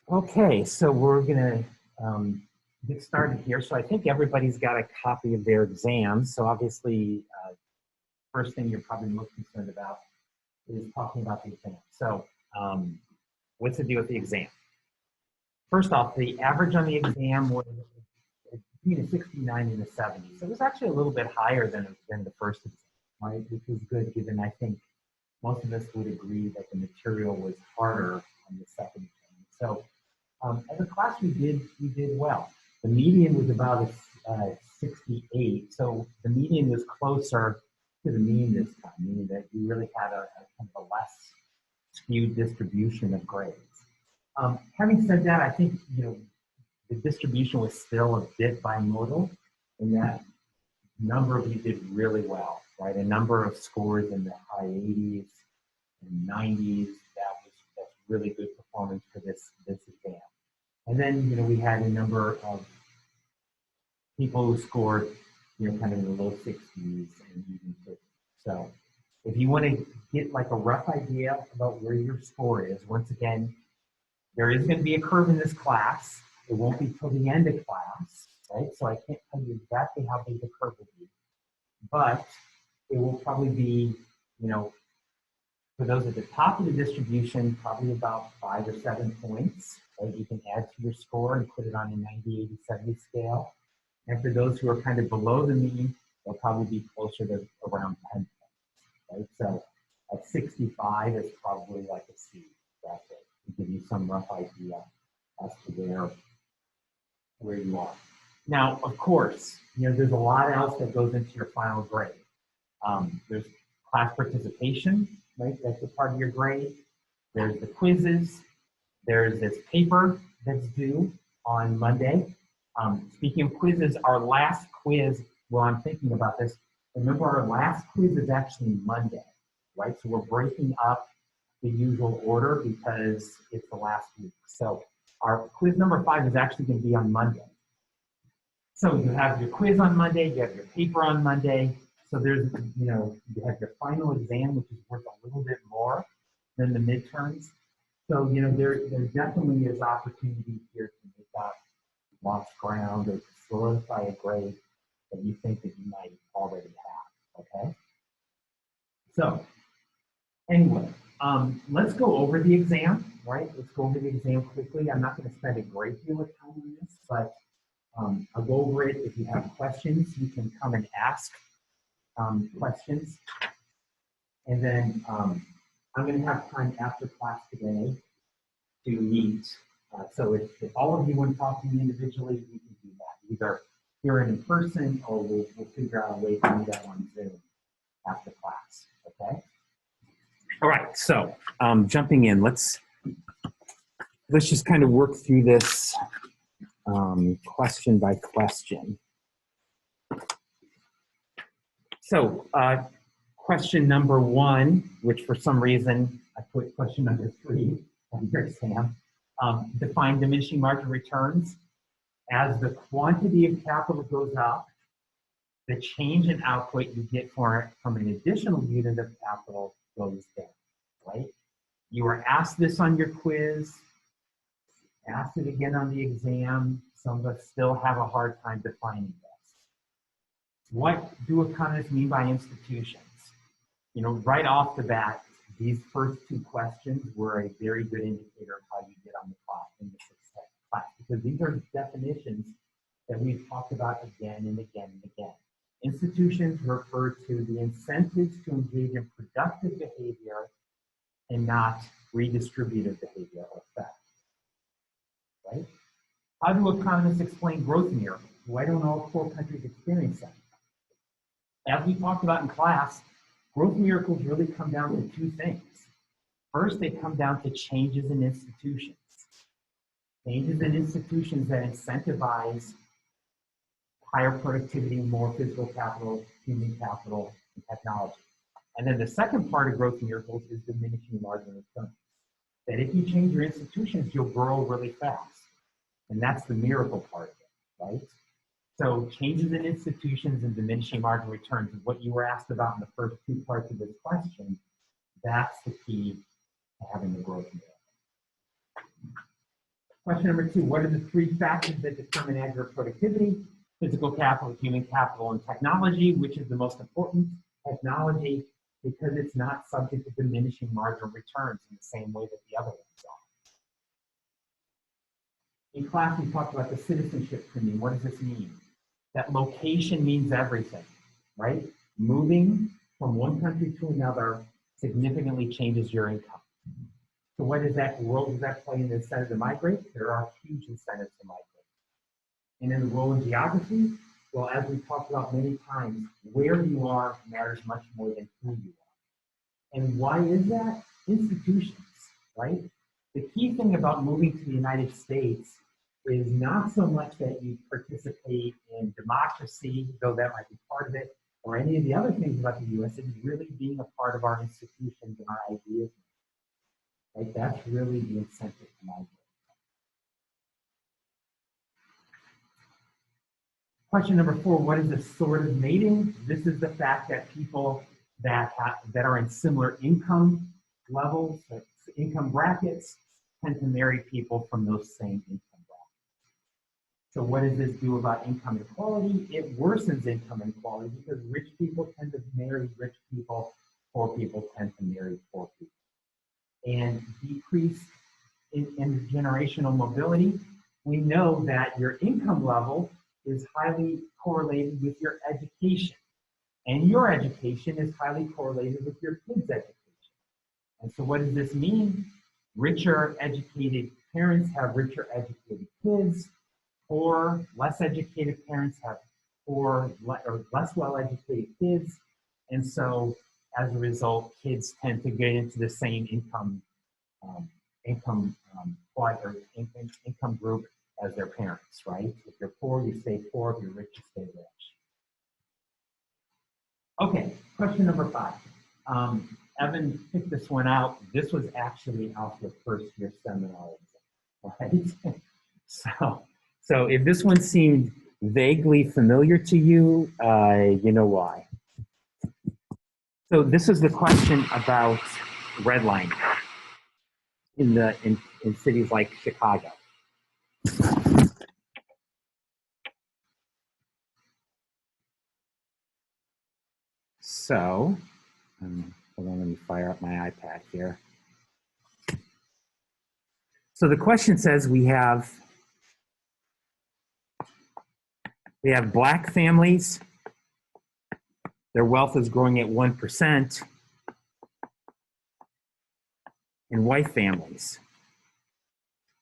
Okay, so we're gonna get started here. So I think everybody's got a copy of their exams. So obviously, first thing you're probably most concerned about is talking about the exam. So what's the deal with the exam? First off, the average on the exam was between a 69 and a 70. So it was actually a little bit higher than the first exam, right? Which was good given I think most of us would agree that the material was harder on the second exam. So as a class, we did well. The median was about a 68, so the median was closer to the mean this time, meaning that you really had a kind of a less skewed distribution of grades. Having said that, I think the distribution was still a bit bimodal, in that a number of you did really well, right? A number of scores in the high 80s and 90s. That's really good performance for this exam. And then, we had a number of people who scored, kind of in the low 60s and even 50s. So if you want to get like a rough idea about where your score is, once again, there is going to be a curve in this class. It won't be till the end of class, right? So I can't tell you exactly how big the curve will be, but it will probably be, for those at the top of the distribution, probably about 5 or 7 points that you can add to your score and put it on a 90, 80, 70 scale. And for those who are kind of below the mean, they'll probably be closer to around 10 points, right? So at 65 is probably like a C. That's it, to give you some rough idea as to where you are. Now, of course, there's a lot else that goes into your final grade. There's class participation, right? That's a part of your grade. There's the quizzes. There's this paper that's due on Monday. Speaking of quizzes, our last quiz, while I'm thinking about this, remember our last quiz is actually Monday, right? So we're breaking up the usual order because it's the last week. So our quiz number 5 is actually going to be on Monday. So you have your quiz on Monday, you have your paper on Monday. So there's, you have your final exam, which is worth a little bit more than the midterms. So, there definitely is opportunity here to make up lost ground or to solidify a grade that you think that you might already have, okay? So, anyway, let's go over the exam, right? Let's go over the exam quickly. I'm not going to spend a great deal of time on this, but I'll go over it. If you have questions, you can come and ask questions. And then I'm going to have time after class today to meet. So if all of you want to talk to me individually, you can do that. Either here in person or we'll figure out a way to do that on Zoom after class, okay? All right, so jumping in, let's just kind of work through this question by question. So question number 1, which for some reason I put question number 3 on your exam, define diminishing margin returns. As the quantity of capital goes up, the change in output you get from an additional unit of capital goes down, right? You were asked this on your quiz, asked it again on the exam. Some of us still have a hard time defining this. What do economists mean by institutions? Right off the bat, these first 2 questions were a very good indicator of how you did on the class in the success class, because these are definitions that we've talked about again and again and again. Institutions refer to the incentives to engage in productive behavior and not redistributive behavior or effect, right? How do economists explain growth miracles? Why don't all poor countries experience them? As we talked about in class, growth miracles really come down to 2 things. First, they come down to changes in institutions. Changes in institutions that incentivize higher productivity, more physical capital, human capital, and technology. And then the second part of growth miracles is diminishing margin returns. That if you change your institutions, you'll grow really fast. And that's the miracle part of it, right? So changes in institutions and diminishing margin returns is what you were asked about in the first 2 parts of this question. That's the key to having the growth miracle. Question number 2, what are the 3 factors that determine aggregate productivity? Physical capital, human capital, and technology. Which is the most important? Technology, because it's not subject to diminishing marginal returns in the same way that the other ones are. In class, we talked about the citizenship premium. What does this mean? That location means everything, right? Moving from one country to another significantly changes your income. So what does that role does that play in the incentive to migrate? There are huge incentives to migrate. And in the role in geography, well, as we talked about many times, where you are matters much more than who you are. And why is that? Institutions, right? The key thing about moving to the United States is not so much that you participate in democracy, though that might be part of it, or any of the other things about the U.S. It is really being a part of our institutions and our ideas. Right? That's really the incentive to migrate. Question number 4, what is assorted mating? This is the fact that people that are in similar income levels, income brackets, tend to marry people from those same income brackets. So what does this do about income inequality? It worsens income inequality because rich people tend to marry rich people, poor people tend to marry poor people. And decreased intergenerational mobility, we know that your income level is highly correlated with your education. And your education is highly correlated with your kids' education. And so what does this mean? Richer educated parents have richer educated kids, poor, less educated parents have poor or less well-educated kids. And so as a result, kids tend to get into the same income group as their parents, right? If you're poor, you stay poor. If you're rich, you stay rich. Okay, question number 5. Evan picked this one out. This was actually out the first year seminar exam, right? So if this one seemed vaguely familiar to you, you know why. So this is the question about redlining in cities like Chicago. So, hold on, let me fire up my iPad here. So the question says we have Black families, their wealth is growing at 1%, and white families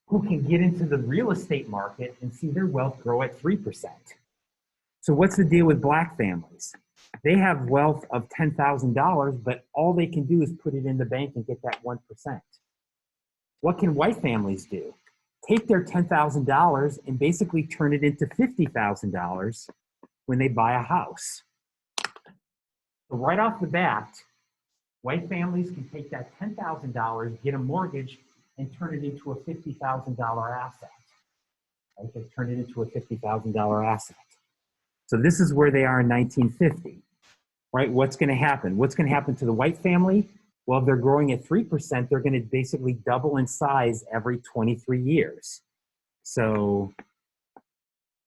who can get into the real estate market and see their wealth grow at 3%. So what's the deal with Black families? They have wealth of $10,000, but all they can do is put it in the bank and get that 1%. What can white families do? Take their $10,000 and basically turn it into $50,000 when they buy a house. So right off the bat, white families can take that $10,000, get a mortgage, and turn it into a $50,000 asset. Right? They turn it into a $50,000 asset. So this is where they are in 1950. Right? What's going to happen? What's going to happen to the white family? Well, if they're growing at 3%, they're going to basically double in size every 23 years. So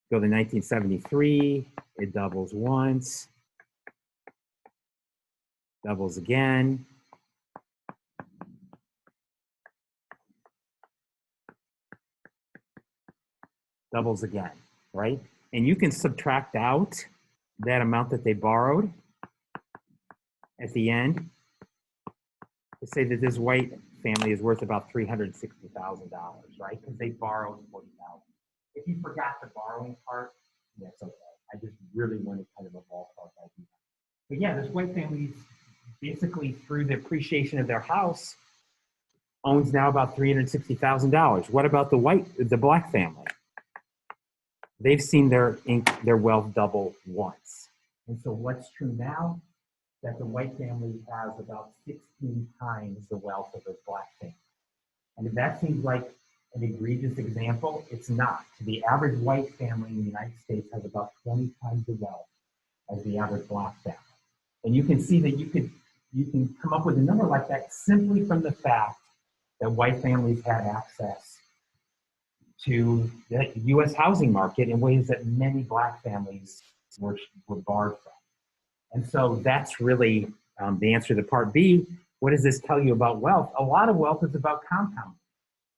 go to 1973, it doubles once, doubles again, doubles again, right? And you can subtract out that amount that they borrowed at the end. Let's say that this white family is worth about $360,000, right? Because they borrowed $40,000. If you forgot the borrowing part, that's okay. I just really wanted kind of a ballpark idea. But yeah, this white family basically through the appreciation of their house owns now about $360,000. What about the Black family? They've seen their wealth double once. And so what's true now? That the white family has about 16 times the wealth of the Black family. And if that seems like an egregious example, it's not. The average white family in the United States has about 20 times the wealth as the average Black family. And you can see that you can come up with a number like that simply from the fact that white families had access to the US housing market in ways that many Black families were barred from. And so that's really the answer to part B. What does this tell you about wealth? A lot of wealth is about compounding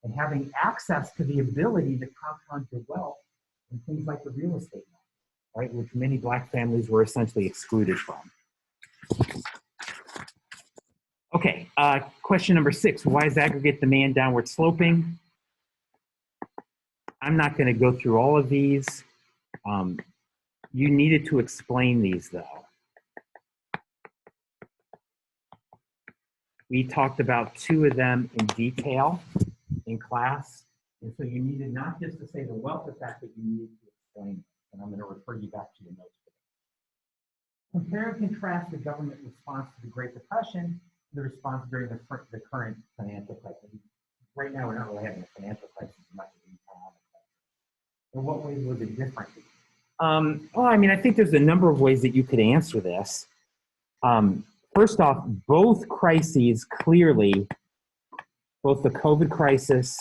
and having access to the ability to compound your wealth in things like the real estate market, right, which many Black families were essentially excluded from. Okay, question number 6, why is aggregate demand downward sloping? I'm not going to go through all of these. You needed to explain these though. We talked about 2 of them in detail in class. And so you needed not just to say the wealth effect, but you needed to explain it. And I'm going to refer you back to your notes. Compare and contrast the government response to the Great Depression and the response during the current financial crisis. Right now, we're not really having a financial crisis as much as an economic crisis. In what ways was it different? Well, I mean, I think there's a number of ways that you could answer this. First off, both crises clearly, both the COVID crisis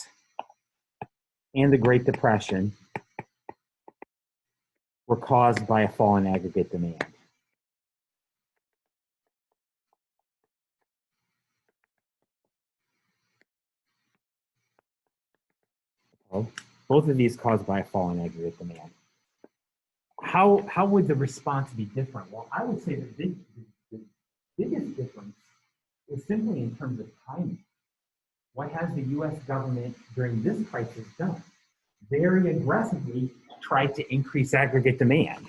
and the Great Depression, were caused by a fall in aggregate demand. Both of these caused by a fall in aggregate demand. How would the response be different? Well, I would say the biggest difference is simply in terms of timing. What has the US government during this crisis done? Very aggressively tried to increase aggregate demand.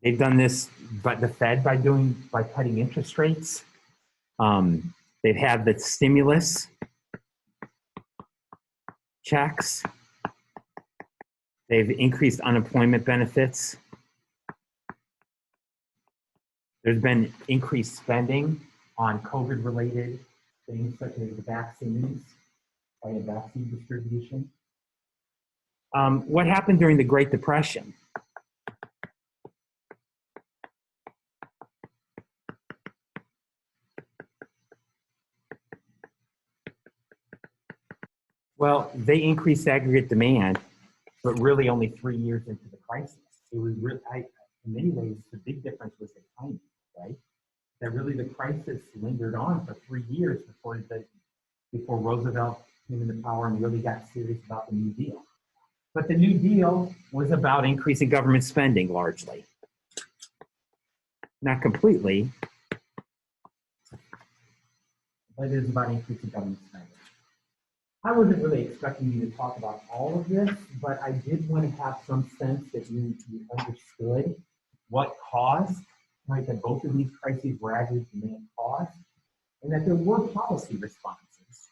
They've done this, but the Fed by cutting interest rates. They've had the stimulus checks. They've increased unemployment benefits. There's been increased spending on COVID-related things such as the vaccines, right, and vaccine distribution. What happened during the Great Depression? Well, they increased aggregate demand, but really only 3 years into the crisis. It was really, in many ways, the big difference was the timing, right? That really the crisis lingered on for 3 years before Roosevelt came into power and really got serious about the New Deal. But the New Deal was about increasing government spending largely. Not completely, but it is about increasing government spending. I wasn't really expecting you to talk about all of this, but I did want to have some sense that you understood what caused, right, that both of these crises were aggregate demand caused, and that there were policy responses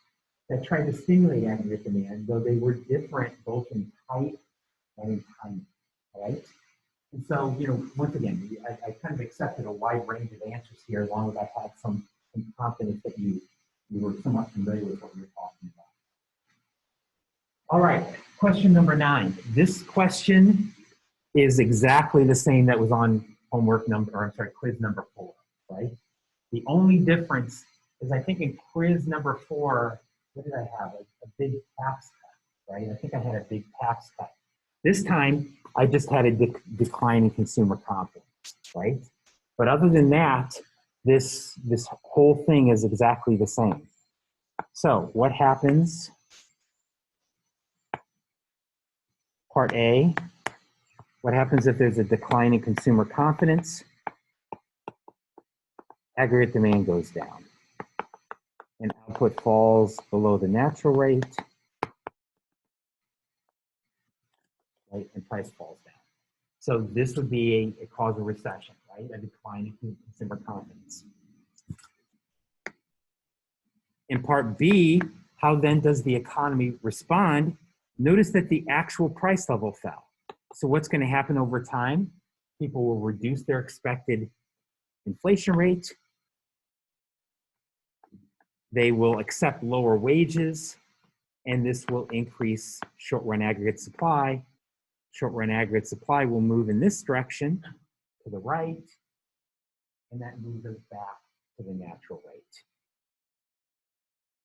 that tried to stimulate aggregate demand, though they were different both in type and in timing, right? And so, once again, I kind of accepted a wide range of answers here, as long as I had some confidence that you were somewhat familiar with what we were talking about. All right, question number 9. This question is exactly the same that was on quiz number 4, right? The only difference is I think in quiz number 4, what did I have? A big tax cut, right? I think I had a big tax cut. This time, I just had a decline in consumer confidence, right? But other than that, this whole thing is exactly the same. So what happens? Part A, what happens if there's a decline in consumer confidence? Aggregate demand goes down and output falls below the natural rate, right, and price falls down. So this would be a cause of recession, right, a decline in consumer confidence. In part B, how then does the economy respond? Notice that the actual price level fell. So what's going to happen over time? People will reduce their expected inflation rate. They will accept lower wages, and this will increase short-run aggregate supply. Short-run aggregate supply will move in this direction to the right, and that moves us back to the natural rate.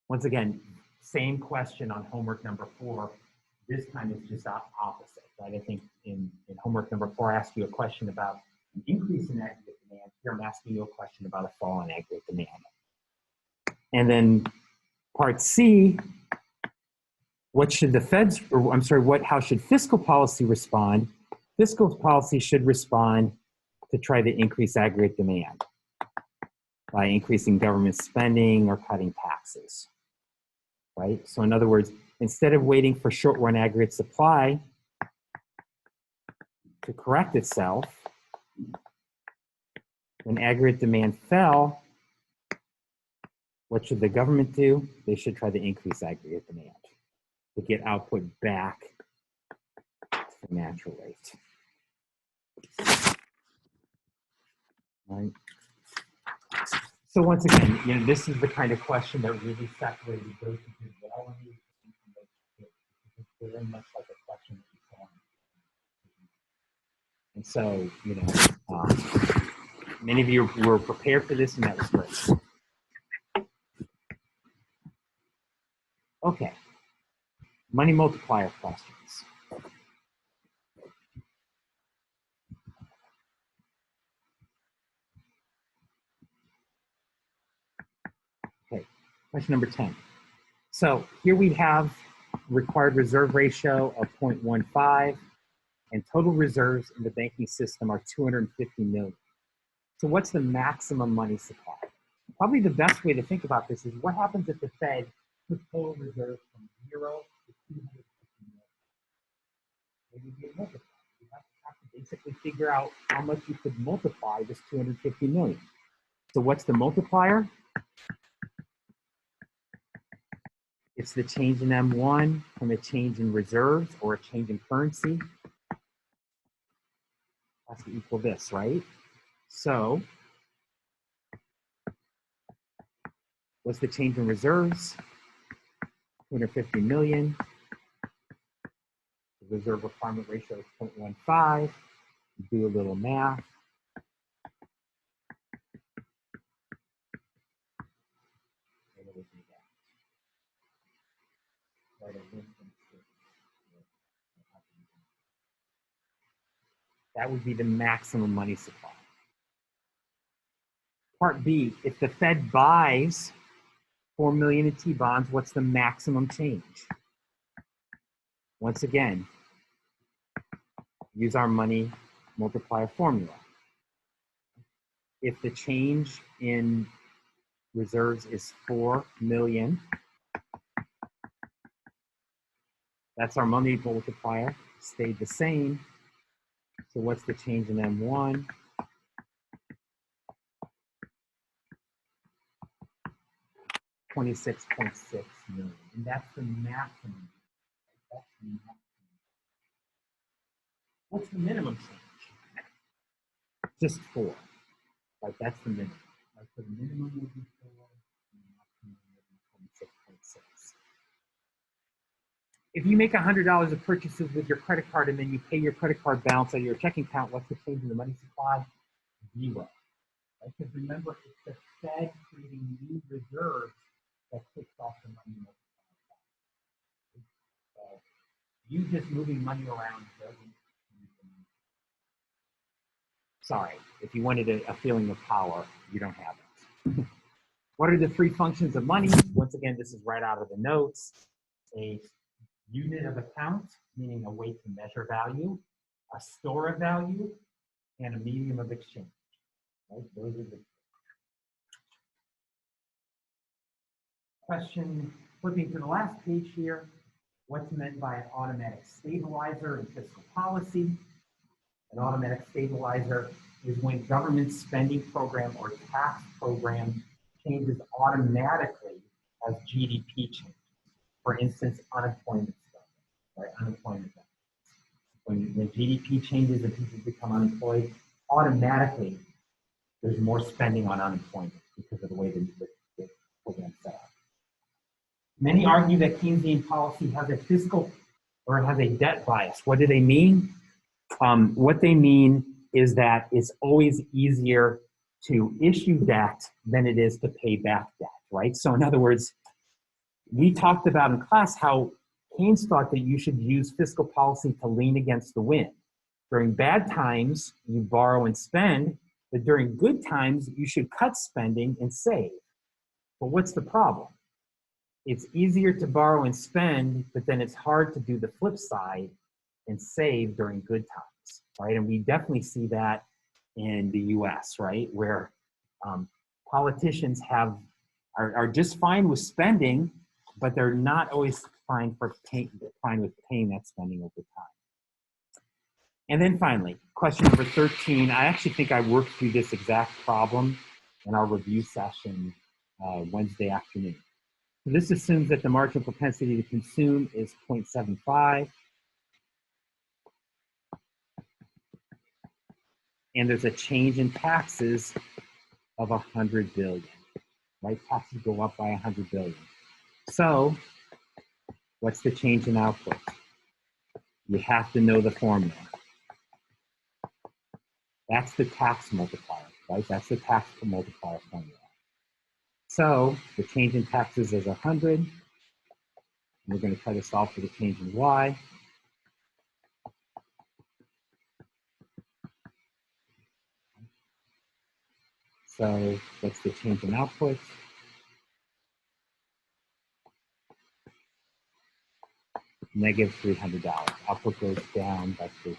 Once again, same question on homework number 4. This time it's just opposite, right? I think in homework number 4, I asked you a question about an increase in aggregate demand. Here I'm asking you a question about a fall in aggregate demand. And then part C, what should the Fed's, or I'm sorry, how should fiscal policy respond? Fiscal policy should respond to try to increase aggregate demand by increasing government spending or cutting taxes, right? So in other words, instead of waiting for short-run aggregate supply to correct itself, when aggregate demand fell, what should the government do? They should try to increase aggregate demand to get output back to the natural rate. Right. So once again, you know, this is the kind of question that really separated those who did well in these and those who didn't. It's very much like a question that you saw. And so, you know, many of you were prepared for this, and that was great. Okay, money multiplier questions. Okay, question number 10. So here we have required reserve ratio of 0.15, and total reserves in the banking system are 250 million. So what's the maximum money supply? Probably the best way to think about this is what happens if the Fed puts total reserves from 0 to 250 million? Maybe you multiply. You have to basically figure out how much you could multiply this 250 million. So what's the multiplier? It's the change in M1 from a change in reserves or a change in currency. Has to equal this, right? So what's the change in reserves? 250 million. The reserve requirement ratio is 0.15. Do a little math. That would be the maximum money supply. Part B, if the Fed buys 4 million in T-bonds, what's the maximum change? Once again, use our money multiplier formula. If the change in reserves is 4 million, that's our money multiplier, stayed the same. So what's the change in M1? $26.6 million, and that's the maximum. That's the maximum. What's the minimum change? Just 4. Like that's the minimum. Like so the minimum would be 4, and the maximum would be 26.6. If you make $100 of purchases with your credit card and then you pay your credit card balance out of your checking account, what's the change in the money supply? 0. Right? Because remember, it's the Fed creating new reserves that kicks off the money multiplier. So you just moving money around doesn't. Sorry, if you wanted a feeling of power, you don't have it. What are the 3 functions of money? Once again, this is right out of the notes. A unit of account, meaning a way to measure value, a store of value, and a medium of exchange. Right? Those are the question. Flipping to the last page here, what's meant by an automatic stabilizer in fiscal policy? An automatic stabilizer is when government spending program or tax program changes automatically as GDP changes. For instance, unemployment spending, right? Unemployment benefits. When GDP changes and people become unemployed, automatically there's more spending on unemployment because of the way the program's set up. Many argue that Keynesian policy has a fiscal or has a debt bias. What do they mean? What they mean is that it's always easier to issue debt than it is to pay back debt, right? So in other words, we talked about in class how Keynes thought that you should use fiscal policy to lean against the wind. During bad times, you borrow and spend, but during good times, you should cut spending and save. But what's the problem? It's easier to borrow and spend, but then it's hard to do the flip side and save during good times, right? And we definitely see that in the US, right? Where politicians are just fine with spending, but they're not always fine with paying that spending over time. And then finally, question number 13. I actually think I worked through this exact problem in our review session Wednesday afternoon. So this assumes that the marginal propensity to consume is 0.75. And there's a change in taxes of 100 billion, right? Taxes go up by 100 billion. So what's the change in output? You have to know the formula. That's the tax multiplier, right? That's the tax multiplier formula. So the change in taxes is 100. We're going to try to solve for the change in y. So what's the change in output? Negative $300. Output goes down by $300.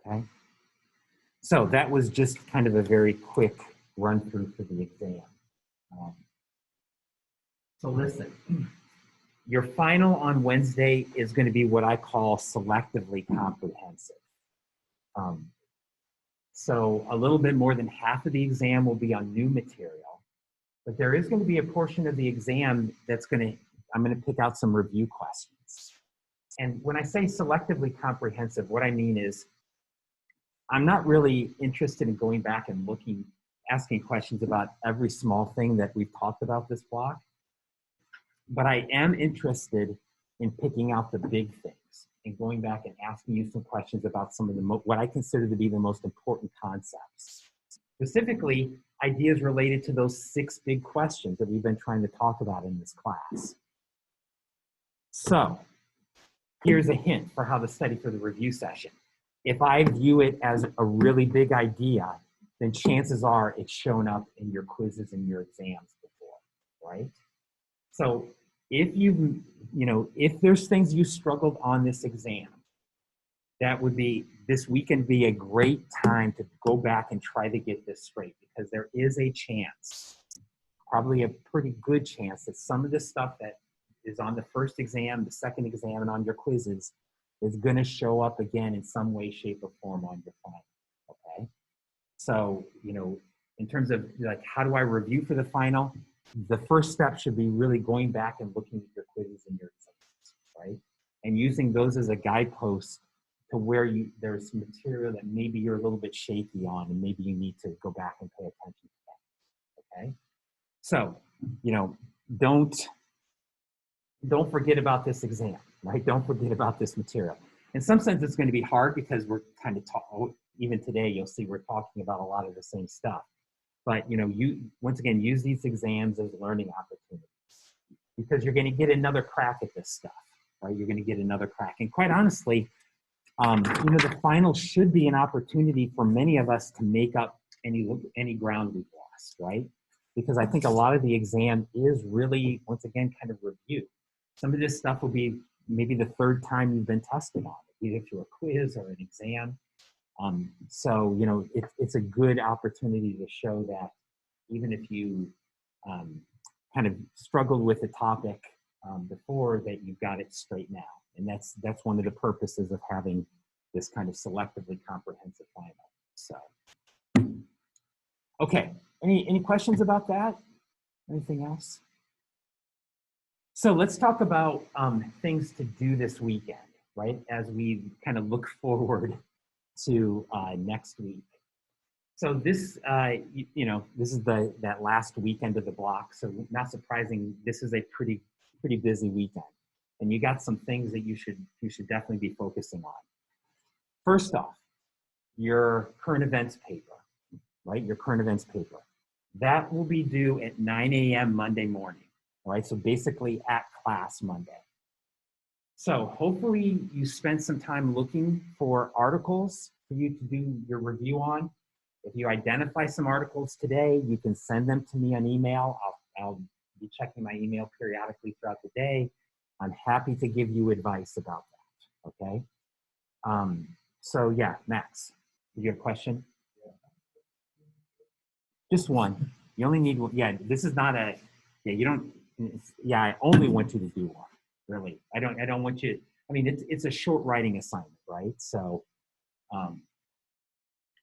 Okay. So that was just kind of a very quick run through for the exam. So listen, your final on Wednesday is going to be what I call selectively comprehensive. So a little bit more than half of the exam will be on new material, but there is going to be a portion of the exam that's I'm going to pick out some review questions. And when I say selectively comprehensive, what I mean is I'm not really interested in going back and asking questions about every small thing that we've talked about this block, but I am interested in picking out the big things and going back and asking you some questions about some of what I consider to be the most important concepts. Specifically, ideas related to those 6 big questions that we've been trying to talk about in this class. So here's a hint for how to study for the review session. If I view it as a really big idea, then chances are it's shown up in your quizzes and your exams before, right? So if there's things you struggled on this exam, this weekend be a great time to go back and try to get this straight, because there is a chance, probably a pretty good chance, that some of the stuff that is on the first exam, the second exam, and on your quizzes is going to show up again in some way, shape, or form on your final, okay? So, in terms of like, how do I review for the final? The first step should be really going back and looking at your quizzes and your exams, right? And using those as a guidepost to where there's some material that maybe you're a little bit shaky on, and maybe you need to go back and pay attention to that, okay? So, don't forget about this exam, right? Don't forget about this material. In some sense, it's going to be hard because we're kind of even today, you'll see we're talking about a lot of the same stuff. But you once again use these exams as learning opportunities, because you're going to get another crack at this stuff, right? You're going to get another crack, and quite honestly, the final should be an opportunity for many of us to make up any ground we've lost, right? Because I think a lot of the exam is really, once again, kind of review. Some of this stuff will be maybe the 3rd time you've been tested on it, either through a quiz or an exam. So, it's a good opportunity to show that even if you kind of struggled with the topic before, that you've got it straight now. And that's one of the purposes of having this kind of selectively comprehensive final. So, okay, any questions about that? Anything else? So let's talk about things to do this weekend, right? As we kind of look forward to next week. So this, this is that last weekend of the block. So not surprising, this is a pretty busy weekend, and you got some things that you should definitely be focusing on. First off, your current events paper, right? Your current events paper. That will be due at 9 a.m. Monday morning, all right? So basically at class Monday. So hopefully you spend some time looking for articles for you to do your review on. If you identify some articles today, you can send them to me on email. I'll be checking my email periodically throughout the day. I'm happy to give you advice about that, okay? So yeah, Max, do you have a question? Just one. You only need one. Yeah, this is not a, yeah, you don't, yeah, I only want you to do one, really. I don't want you, I mean, it's a short writing assignment, right? So,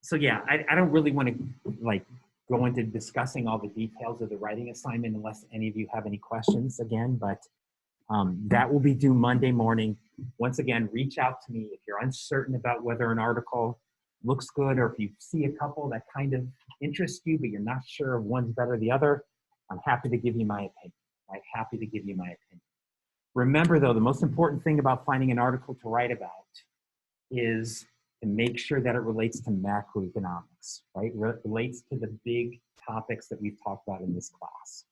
so yeah, I don't really want to like go into discussing all the details of the writing assignment unless any of you have any questions again, but that will be due Monday morning. Once again, reach out to me if you're uncertain about whether an article looks good or if you see a couple that kind of interest you, but you're not sure if one's better than the other. I'm happy to give you my opinion. I'm happy to give you my opinion. Remember though, the most important thing about finding an article to write about is to make sure that it relates to macroeconomics, right? Relates to the big topics that we've talked about in this class.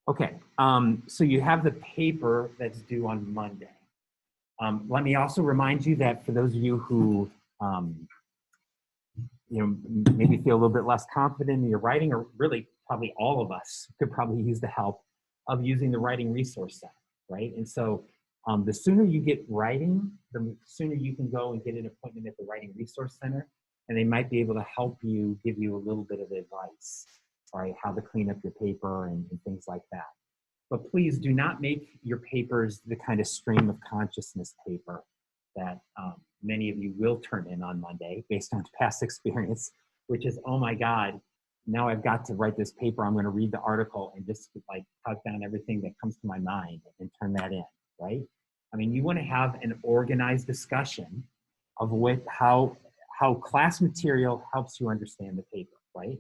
Okay, so you have the paper that's due on Monday. Let me also remind you that for those of you who maybe feel a little bit less confident in your writing, or really probably all of us could probably use the help of using the Writing Resource Center, right? And so the sooner you get writing, the sooner you can go and get an appointment at the Writing Resource Center, and they might be able to help you, give you a little bit of advice, right? How to clean up your paper and things like that. But please do not make your papers the kind of stream of consciousness paper that many of you will turn in on Monday based on past experience, which is, oh my God, now I've got to write this paper. I'm going to read the article and just like type down everything that comes to my mind and turn that in, right? I mean, you want to have an organized discussion of how class material helps you understand the paper, right?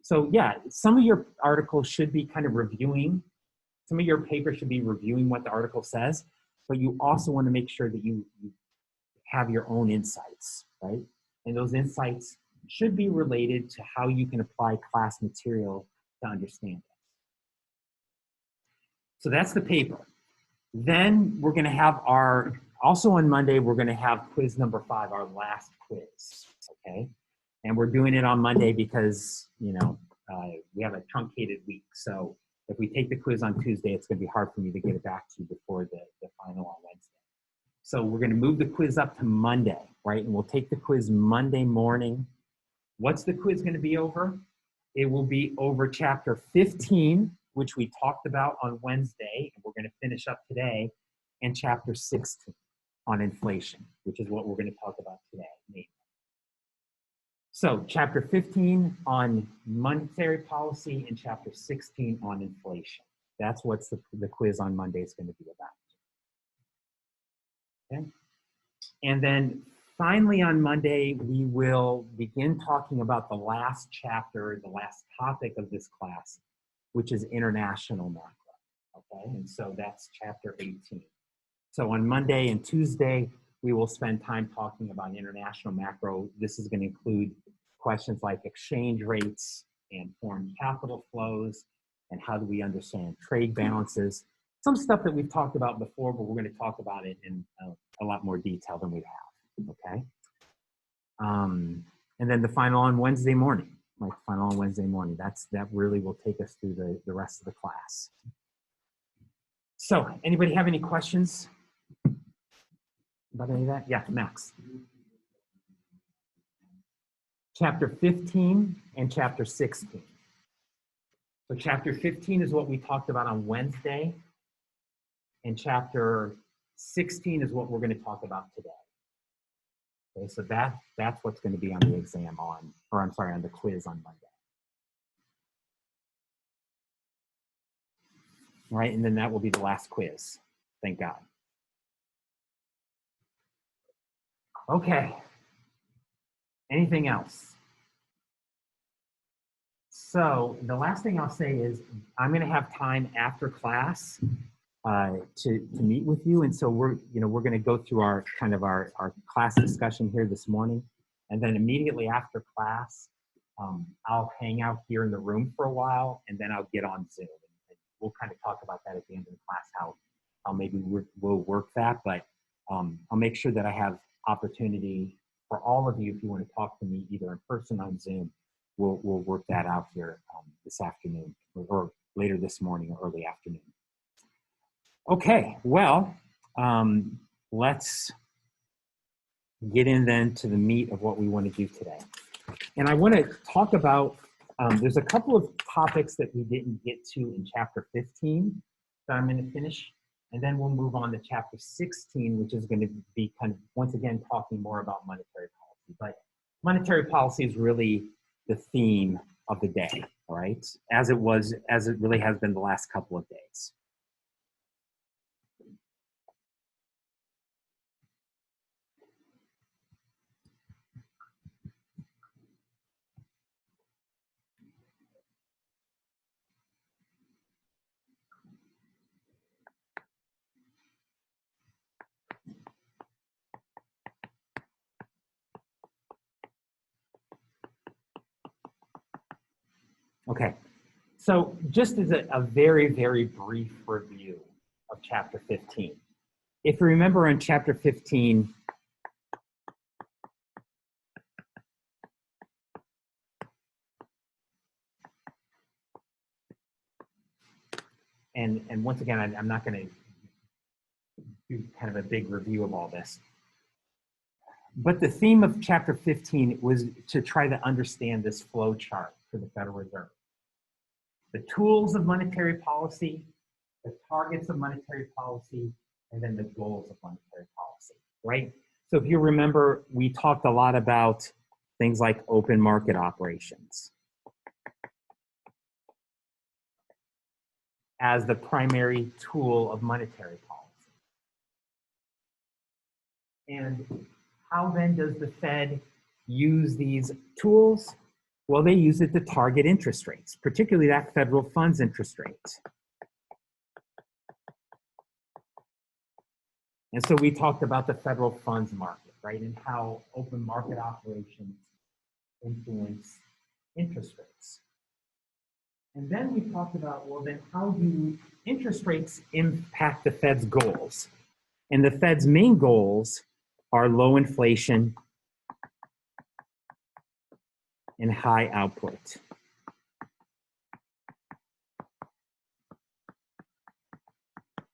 So yeah, some of your articles should be kind of reviewing. Some of your paper should be reviewing what the article says, but you also want to make sure that you have your own insights, right? And those insights should be related to how you can apply class material to understand it. So that's the paper. Then we're going to have also on Monday, we're going to have quiz number 5, our last quiz, okay? And we're doing it on Monday because, we have a truncated week. So if we take the quiz on Tuesday, it's going to be hard for me to get it back to you before the final on Wednesday. So we're going to move the quiz up to Monday, right? And we'll take the quiz Monday morning. What's the quiz going to be over? It will be over chapter 15, which we talked about on Wednesday, and we're going to finish up today, and chapter 16 on inflation, which is what we're going to talk about today. So chapter 15 on monetary policy and chapter 16 on inflation. That's what the quiz on Monday is going to be about. Okay. And then finally on Monday, we will begin talking about the last chapter, the last topic of this class, which is international macro, okay? And so that's chapter 18. So on Monday and Tuesday, we will spend time talking about international macro. This is going to include questions like exchange rates and foreign capital flows, and how do we understand trade balances. Some stuff that we've talked about before, but we're going to talk about it in a lot more detail than we have, okay? And then the final on Wednesday morning, that really will take us through the rest of the class. So anybody have any questions about any of that? Yeah, Max. Chapter 15 and chapter 16. So chapter 15 is what we talked about on Wednesday, and chapter 16 is what we're going to talk about today. Okay, so that's what's going to be on the exam on the quiz on Monday. All right, and then that will be the last quiz. Thank God. Okay. Anything else? So the last thing I'll say is I'm going to have time after class to meet with you, and so we're going to go through our our class discussion here this morning, and then immediately after class, I'll hang out here in the room for a while, and then I'll get on Zoom. We'll kind of talk about that at the end of the class, how maybe we'll work that, but I'll make sure that I have opportunity for all of you if you want to talk to me either in person or on Zoom. We'll work that out here this afternoon or later this morning or early afternoon. Okay, well, let's get in then to the meat of what we want to do today. And I want to talk about, there's a couple of topics that we didn't get to in chapter 15 that I'm going to finish, and then we'll move on to chapter 16, which is going to be kind of, once again, talking more about monetary policy. But monetary policy is really the theme of the day, all right? As it really has been the last couple of days. Okay, so just as a very, very brief review of chapter 15. If you remember in chapter 15, and once again, I'm not going to do kind of a big review of all this, but the theme of chapter 15 was to try to understand this flow chart for the Federal Reserve. The tools of monetary policy, the targets of monetary policy, and then the goals of monetary policy, right? So if you remember, we talked a lot about things like open market operations as the primary tool of monetary policy. And how then does the Fed use these tools? Well, they use it to target interest rates, particularly that federal funds interest rate. And so we talked about the federal funds market, right? And how open market operations influence interest rates. And then we talked about, well, then how do interest rates impact the Fed's goals? And the Fed's main goals are low inflation and high output.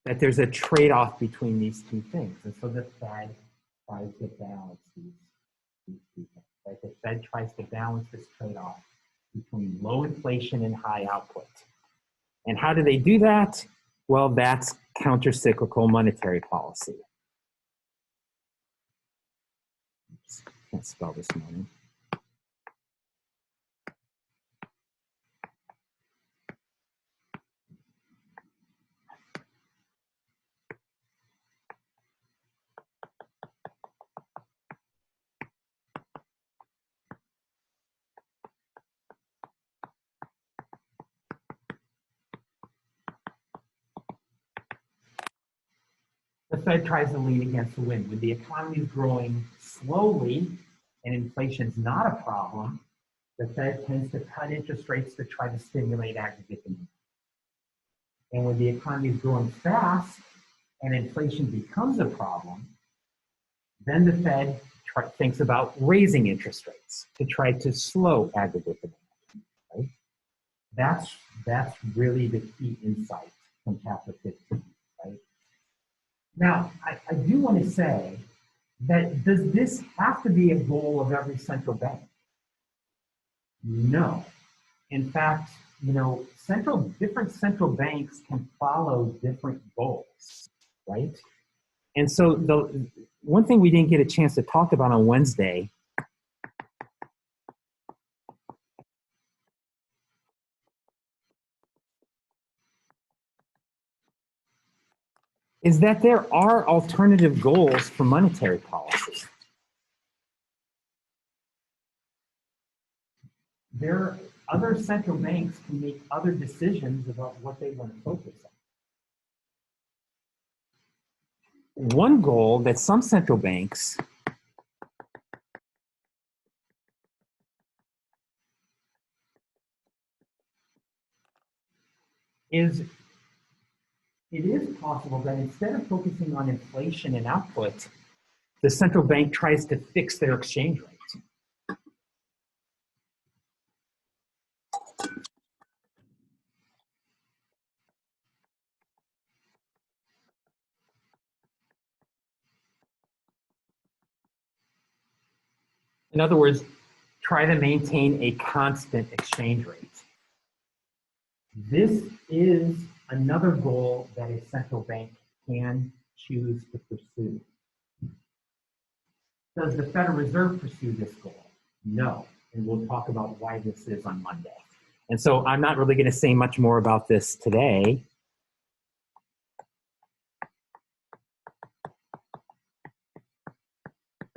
That there's a trade-off between these two things. And so the Fed tries to balance these two things, right? The Fed tries to balance this trade-off between low inflation and high output. And how do they do that? Well, that's countercyclical monetary policy. Oops, can't spell this morning. The Fed tries to lean against the wind. When the economy is growing slowly and inflation's not a problem, the Fed tends to cut interest rates to try to stimulate aggregate demand. And when the economy is growing fast and inflation becomes a problem, then the Fed thinks about raising interest rates to try to slow aggregate demand. Right? That's really the key insight from chapter 15. Right? Now, I do want to say that does this have to be a goal of every central bank? No. In fact, different central banks can follow different goals, right? And so the one thing we didn't get a chance to talk about on Wednesday is that there are alternative goals for monetary policy. other central banks can make other decisions about what they want to focus on. One goal that some central banks is it is possible that instead of focusing on inflation and output, the central bank tries to fix their exchange rate. In other words, try to maintain a constant exchange rate. This is another goal that a central bank can choose to pursue. Does the Federal Reserve pursue this goal? No, and we'll talk about why this is on Monday. And so I'm not really going to say much more about this today.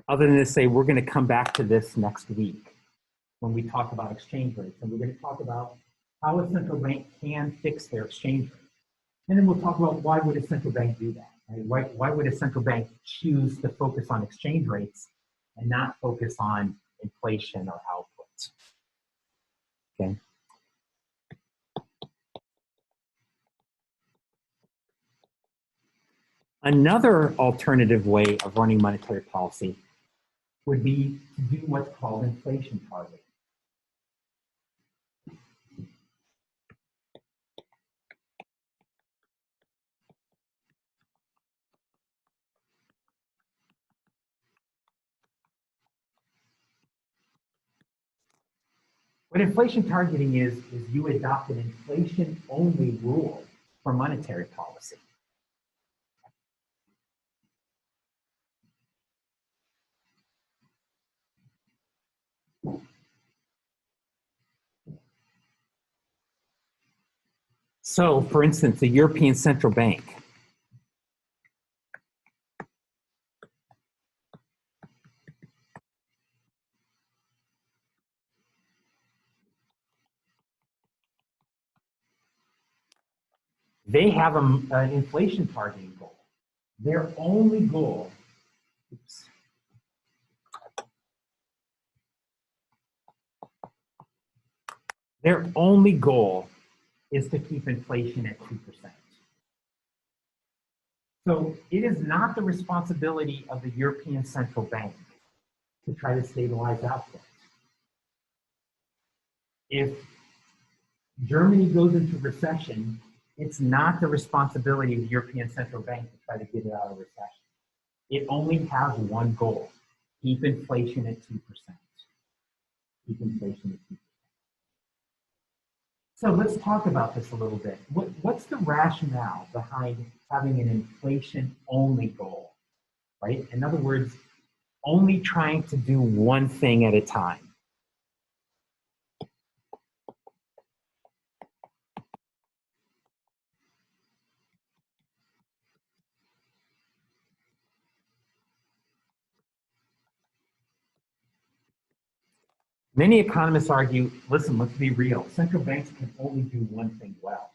Other than to say we're going to come back to this next week when we talk about exchange rates. And we're going to talk about how a central bank can fix their exchange rate. And then we'll talk about why would a central bank do that? Right? Why would a central bank choose to focus on exchange rates and not focus on inflation or output? Okay. Another alternative way of running monetary policy would be to do what's called inflation targeting. What inflation targeting is you adopt an inflation-only rule for monetary policy. So, for instance, the European Central Bank they have an inflation targeting goal. Their only goal, their only goal is to keep inflation at 2%. So it is not the responsibility of the European Central Bank to try to stabilize output. If Germany goes into recession, it's not the responsibility of the European Central Bank to try to get it out of recession. It only has one goal: keep inflation at 2%. Keep inflation at 2%. So let's talk about this a little bit. What's the rationale behind having an inflation-only goal, right? In other words, only trying to do one thing at a time. Many economists argue, listen, let's be real. Central banks can only do one thing well.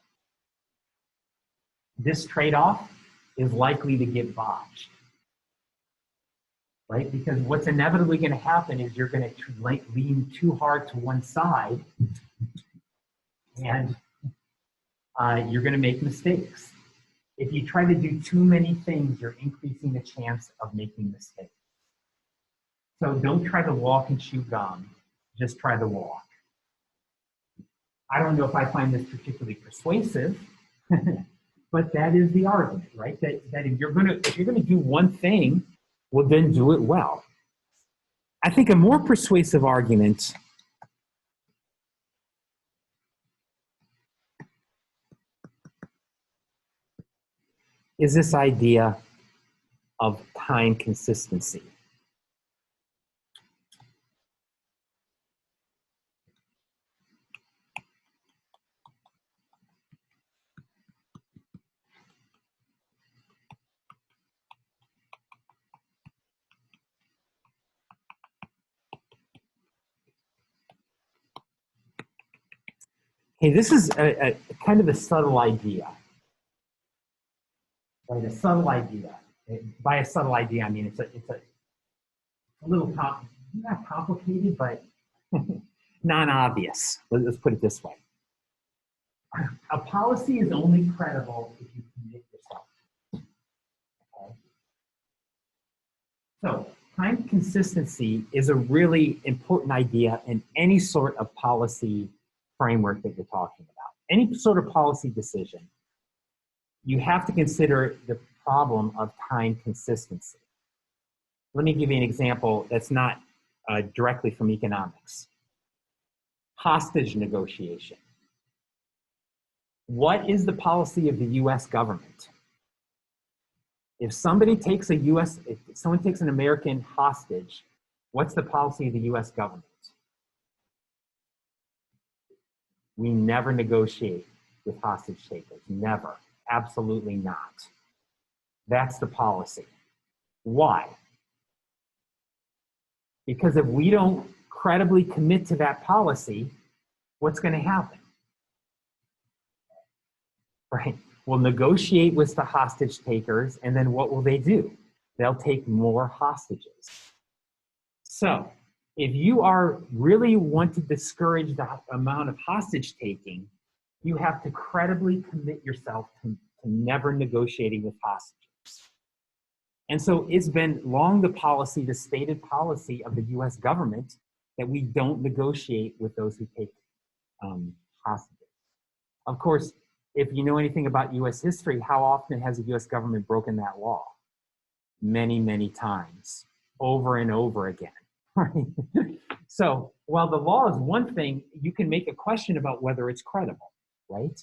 This trade-off is likely to get botched, right? Because what's inevitably going to happen is you're going to lean too hard to one side, and you're going to make mistakes. If you try to do too many things, you're increasing the chance of making mistakes. So don't try to walk and chew gum, just try to walk. I don't know if I find this particularly persuasive, but that is the argument, right? That if you're gonna do one thing, well, then do it well. I think a more persuasive argument is this idea of time consistency. Hey, this is a kind of a subtle idea, right? A subtle idea. By a subtle idea, I mean it's a little not complicated, but non-obvious. Let's put it this way. A policy is only credible if you commit yourself. Okay? So time consistency is a really important idea in any sort of policy framework that you're talking about. Any sort of policy decision, you have to consider the problem of time consistency. Let me give you an example that's not directly from economics. Hostage negotiation. What is the policy of the US government? If somebody takes if someone takes an American hostage, what's the policy of the US government? We never negotiate with hostage takers, never, absolutely not. That's the policy. Why? Because if we don't credibly commit to that policy, what's going to happen? Right? We'll negotiate with the hostage takers, and then what will they do? They'll take more hostages. So if you really want to discourage the amount of hostage taking, you have to credibly commit yourself to never negotiating with hostages. And so it's been long the stated policy of the US government that we don't negotiate with those who take hostages. Of course, if you know anything about US history, how often has the US government broken that law? Many, many times, over and over again. Right? So while the law is one thing, you can make a question about whether it's credible, right?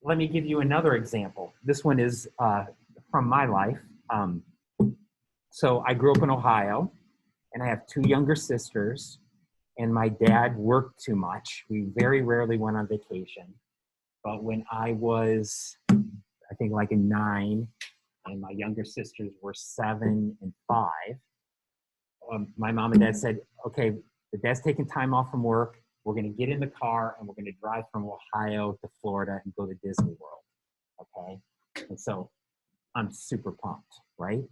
Let me give you another example. This one is from my life. So I grew up in Ohio, and I have two younger sisters, and my dad worked too much. We very rarely went on vacation. But when I was, I think like in 9, and my younger sisters were 7 and 5, my mom and dad said, okay, the dad's taking time off from work. We're going to get in the car and we're going to drive from Ohio to Florida and go to Disney World. Okay. And so I'm super pumped, right?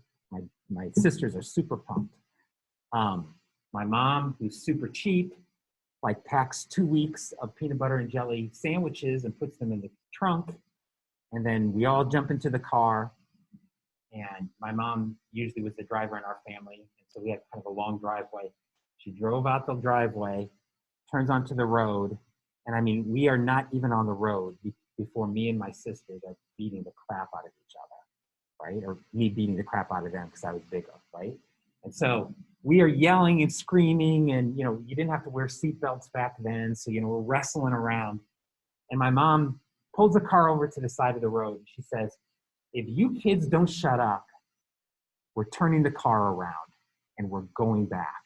My sisters are super pumped. My mom, who's super cheap, like packs 2 weeks of peanut butter and jelly sandwiches and puts them in the trunk. And then we all jump into the car. And my mom usually was the driver in our family. And so we had kind of a long driveway. She drove out the driveway, turns onto the road. And I mean, we are not even on the road before me and my sisters are beating the crap out of each other, right? Or me beating the crap out of them because I was bigger, right? And so we are yelling and screaming, and you didn't have to wear seatbelts back then, so we're wrestling around. And my mom pulls the car over to the side of the road. She says, if you kids don't shut up, we're turning the car around and we're going back.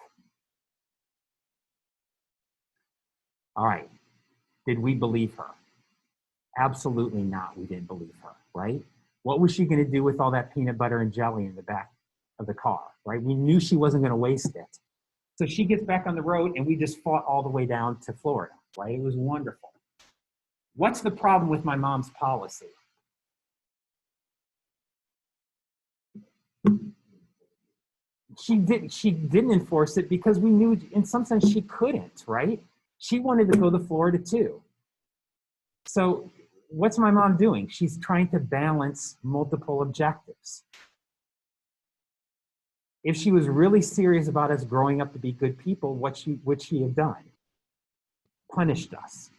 All right. Did we believe her? Absolutely not. We didn't believe her, right? What was she going to do with all that peanut butter and jelly in the back of the car, right? We knew she wasn't going to waste it. So she gets back on the road, and we just fought all the way down to Florida, right? It was wonderful. What's the problem with my mom's policy? She didn't enforce it because we knew in some sense she couldn't, right? She wanted to go to Florida too. So what's my mom doing? She's trying to balance multiple objectives. If she was really serious about us growing up to be good people, what would she have done? Punished us.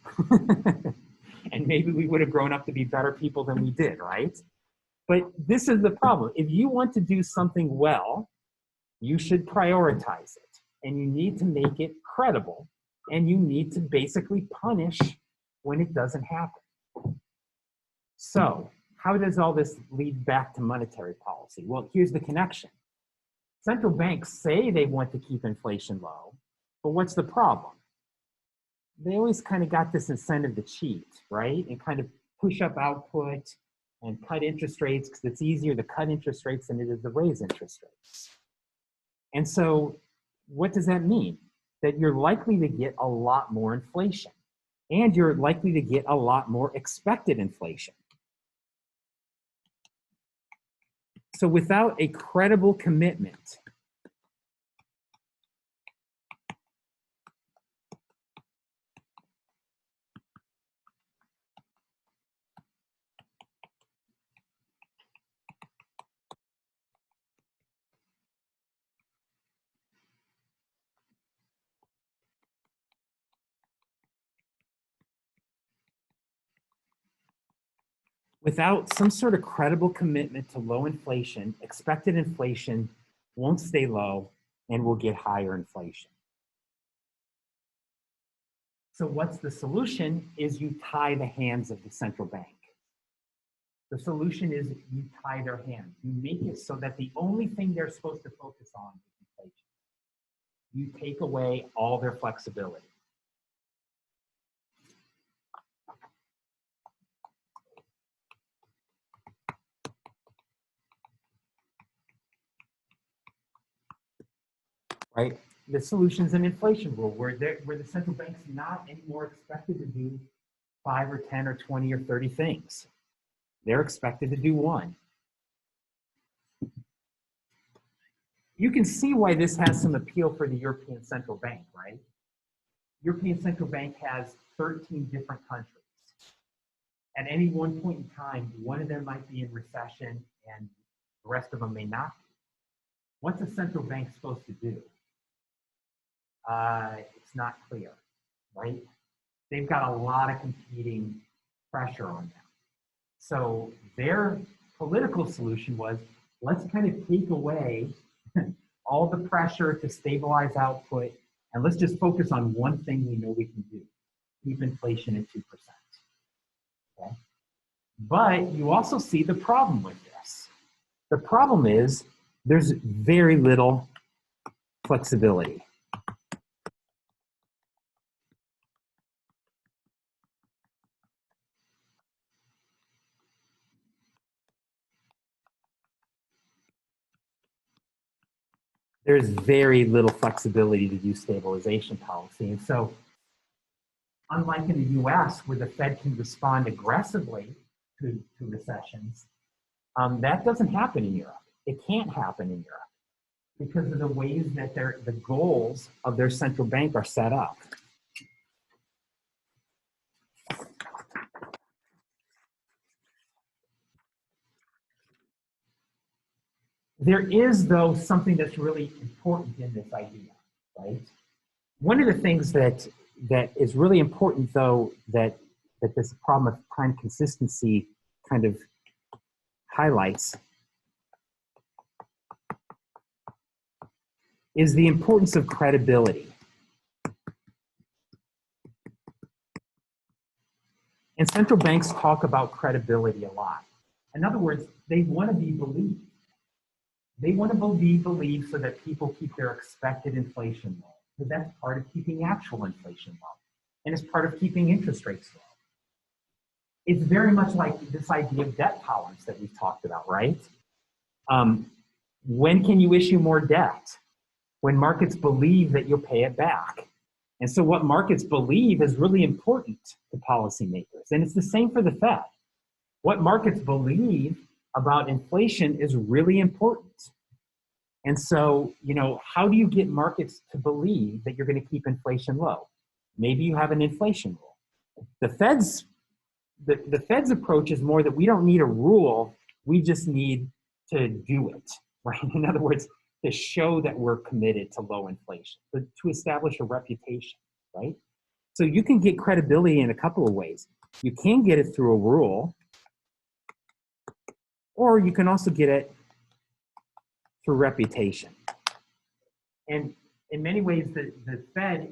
And maybe we would have grown up to be better people than we did, right? But this is the problem. If you want to do something well, you should prioritize it. And you need to make it credible. And you need to basically punish when it doesn't happen. So how does all this lead back to monetary policy? Well, here's the connection. Central banks say they want to keep inflation low, but what's the problem? They always kind of got this incentive to cheat, right? And kind of push up output and cut interest rates because it's easier to cut interest rates than it is to raise interest rates. And so what does that mean? That you're likely to get a lot more inflation. and you're likely to get a lot more expected inflation. So without a credible commitment without some sort of credible commitment to low inflation, expected inflation won't stay low and will get higher inflation. So what's the solution is you tie the hands of the central bank. The solution is you tie their hands. You make it so that the only thing they're supposed to focus on is inflation. You take away all their flexibility. Right? The solution is an inflation rule where the central bank's not anymore expected to do 5 or 10 or 20 or 30 things. They're expected to do one. You can see why this has some appeal for the European Central Bank, right? European Central Bank has 13 different countries. At any one point in time, one of them might be in recession and the rest of them may not be. What's a central bank supposed to do? It's not clear, right? They've got a lot of competing pressure on them. So their political solution was, let's kind of take away all the pressure to stabilize output, and let's just focus on one thing we know we can do, keep inflation at 2%. Okay? But you also see the problem with this. The problem is there's very little flexibility. There's very little flexibility to do stabilization policy. And so, unlike in the US, where the Fed can respond aggressively to recessions, that doesn't happen in Europe. It can't happen in Europe because of the ways that the goals of their central bank are set up. There is, though, something that's really important in this idea, right? One of the things that is really important, though, that this problem of time consistency kind of highlights is the importance of credibility. And central banks talk about credibility a lot. In other words, they want to be believed. They want to be believed so that people keep their expected inflation low. Because that's part of keeping actual inflation low. And it's part of keeping interest rates low. It's very much like this idea of debt tolerance that we've talked about, right? When can you issue more debt? When markets believe that you'll pay it back. And so what markets believe is really important to policymakers. And it's the same for the Fed. What markets believe about inflation is really important. And so, how do you get markets to believe that you're going to keep inflation low? Maybe you have an inflation rule. The Fed's approach is more that we don't need a rule, we just need to do it, right? In other words, to show that we're committed to low inflation, to establish a reputation, right? So you can get credibility in a couple of ways. You can get it through a rule, or you can also get it through reputation. And in many ways, the Fed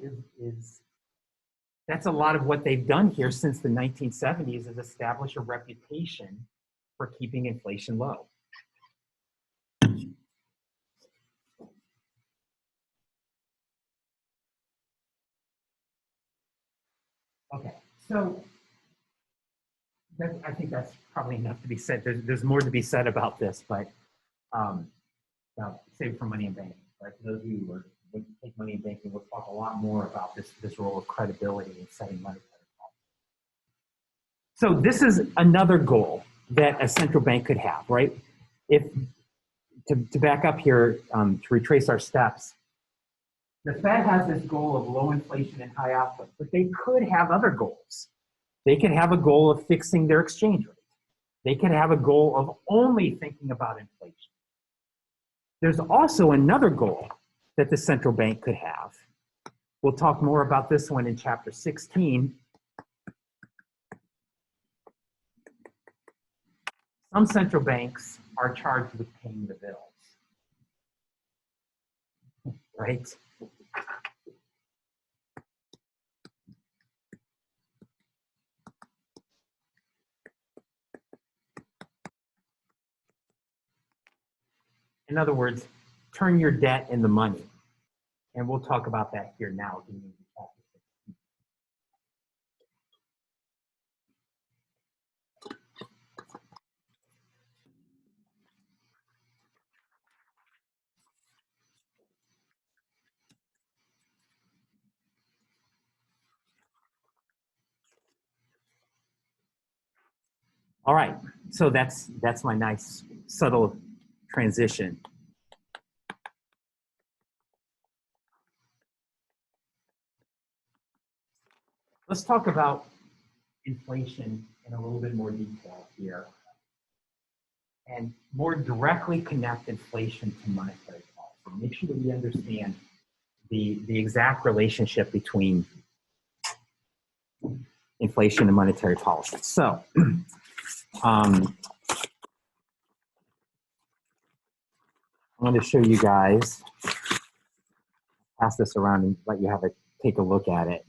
that's a lot of what they've done here since the 1970s is establish a reputation for keeping inflation low. Okay, so I think that's probably enough to be said. There's more to be said about this, but save for money and banking. Right? For those of you who take money and banking, we'll talk a lot more about this role of credibility in setting monetary So this is another goal that a central bank could have, right? If to back up here, to retrace our steps, the Fed has this goal of low inflation and high output, but they could have other goals. They could have a goal of fixing their exchange rate. They could have a goal of only thinking about inflation. There's also another goal that the central bank could have. We'll talk more about this one in chapter 16. Some central banks are charged with paying the bills, right? In other words, turn your debt into money. And we'll talk about that here now. All right, so that's my nice subtle transition. Let's talk about inflation in a little bit more detail here and more directly connect inflation to monetary policy. Make sure that we understand the exact relationship between inflation and monetary policy. So, I'm going to show you guys, pass this around and let you have take a look at it.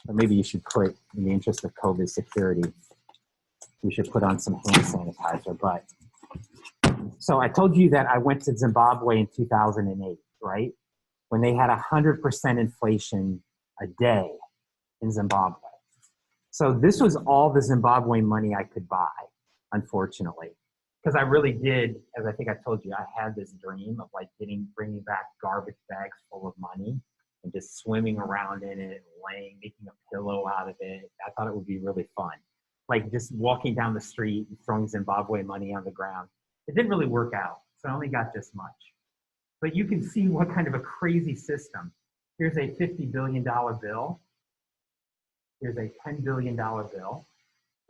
Or maybe you should put, in the interest of COVID security, we should put on some hand sanitizer. But so I told you that I went to Zimbabwe in 2008, right? When they had 100% inflation a day in Zimbabwe. So this was all the Zimbabwean money I could buy, unfortunately. Because I really did, as I think I told you, I had this dream of like bringing back garbage bags full of money and just swimming around in it, making a pillow out of it. I thought it would be really fun. Like just walking down the street and throwing Zimbabwe money on the ground. It didn't really work out, so I only got this much. But you can see what kind of a crazy system. Here's a $50 billion bill. Here's a $10 billion bill.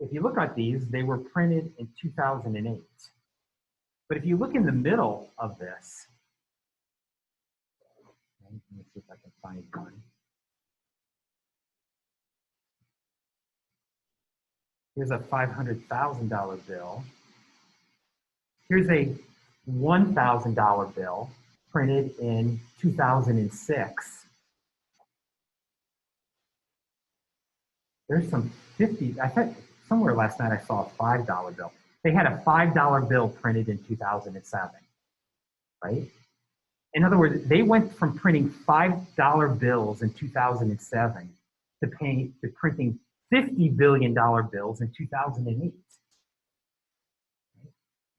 If you look at these, they were printed in 2008. But if you look in the middle of this, let me see if I can find one. Here's a $500,000 bill. Here's a $1,000 bill printed in 2006. There's some 50, I think somewhere last night I saw a $5 bill. They had a $5 bill printed in 2007, right? In other words, they went from printing $5 bills in 2007 to printing $50 billion bills in 2008.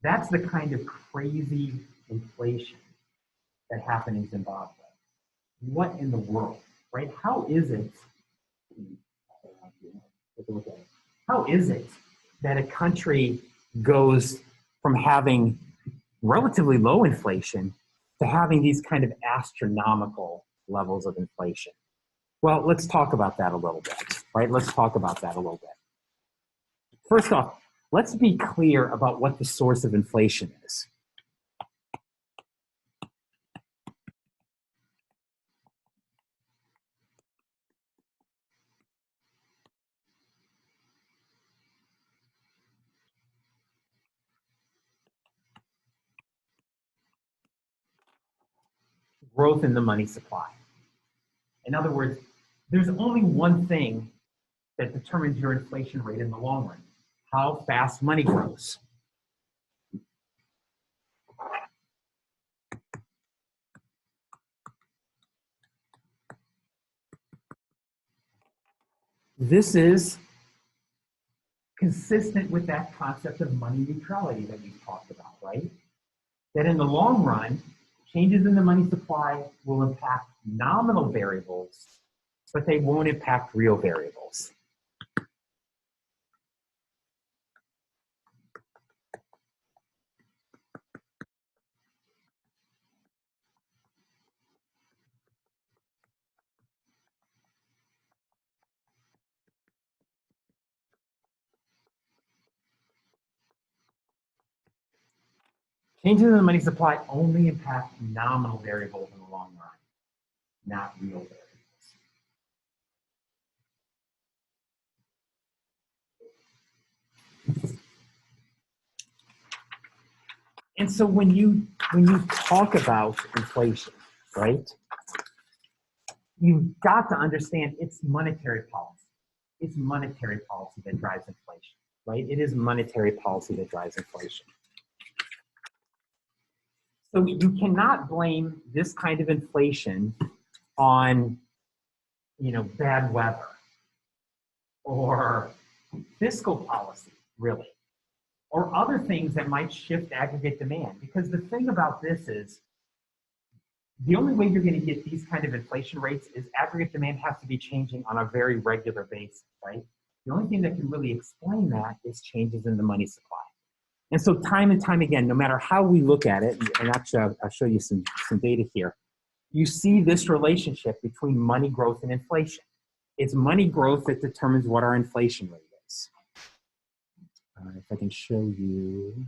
That's the kind of crazy inflation that happened in Zimbabwe. What in the world, right? How is it that a country goes from having relatively low inflation to having these kind of astronomical levels of inflation? Well, let's talk about that a little bit, right? Let's talk about that a little bit. First off, let's be clear about what the source of inflation is. Growth in the money supply. In other words, there's only one thing that determines your inflation rate in the long run: how fast money grows. This is consistent with that concept of money neutrality that we've talked about, right? That in the long run, changes in the money supply will impact nominal variables, but they won't impact real variables. Changes in the money supply only impact nominal variables in the long run, not real variables. And so when you talk about inflation, right, you've got to understand it's monetary policy. It's monetary policy that drives inflation, right? It is monetary policy that drives inflation. So you cannot blame this kind of inflation on, bad weather or fiscal policy, really, or other things that might shift aggregate demand. Because the thing about this is, the only way you're going to get these kind of inflation rates is aggregate demand has to be changing on a very regular basis, right? The only thing that can really explain that is changes in the money supply. And so time and time again, no matter how we look at it, and actually I'll show you some data here, you see this relationship between money growth and inflation. It's money growth that determines what our inflation rate is. If I can show you.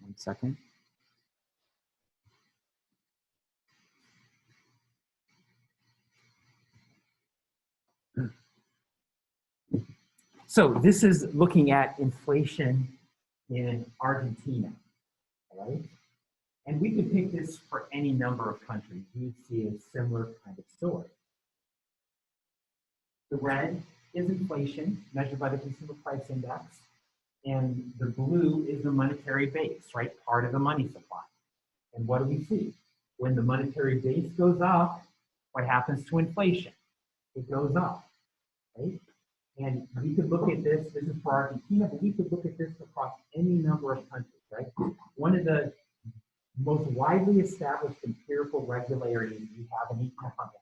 One second. So this is looking at inflation in Argentina, right? And we could pick this for any number of countries. You'd see a similar kind of story. The red is inflation measured by the consumer price index, and the blue is the monetary base, right? Part of the money supply. And what do we see? When the monetary base goes up, what happens to inflation? It goes up, right? And we could look at this is for Argentina, but we could look at this across any number of countries, right? One of the most widely established empirical regularities we have in economics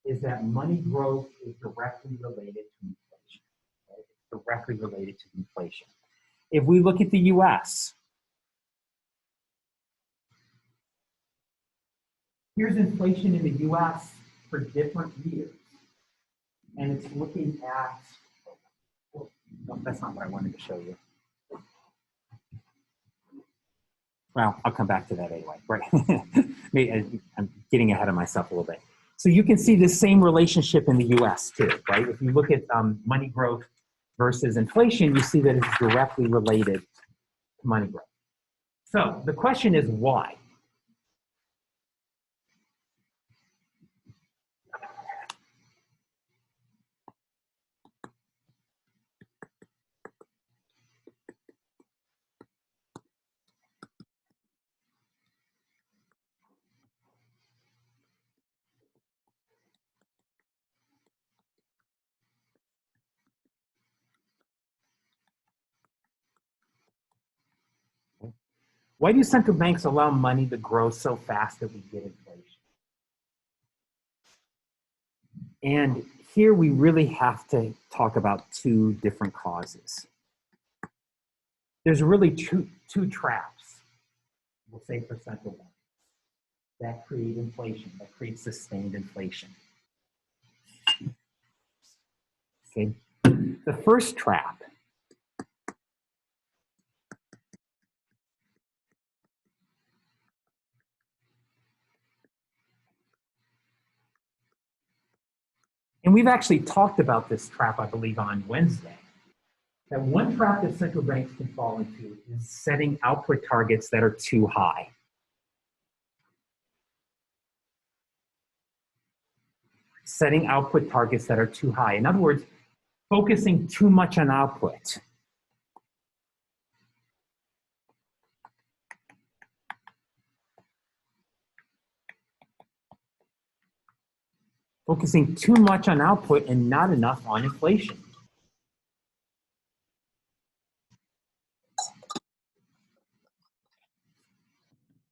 is that money growth is directly related to inflation, right? It's directly related to inflation. If we look at the US, here's inflation in the US for different years. And it's looking at, no, that's not what I wanted to show you. Well, I'll come back to that anyway, right? I'm getting ahead of myself a little bit. So you can see the same relationship in the US too, right? If you look at money growth versus inflation, you see that it's directly related to money growth. So the question is why? Why do central banks allow money to grow so fast that we get inflation? And here we really have to talk about two different causes. There's really two traps, we'll say, for central banks that create inflation, that create sustained inflation. Okay. The first trap and we've actually talked about this trap, I believe, on Wednesday. That one trap that central banks can fall into is setting output targets that are too high. Setting output targets that are too high. In other words, focusing too much on output. Focusing too much on output and not enough on inflation.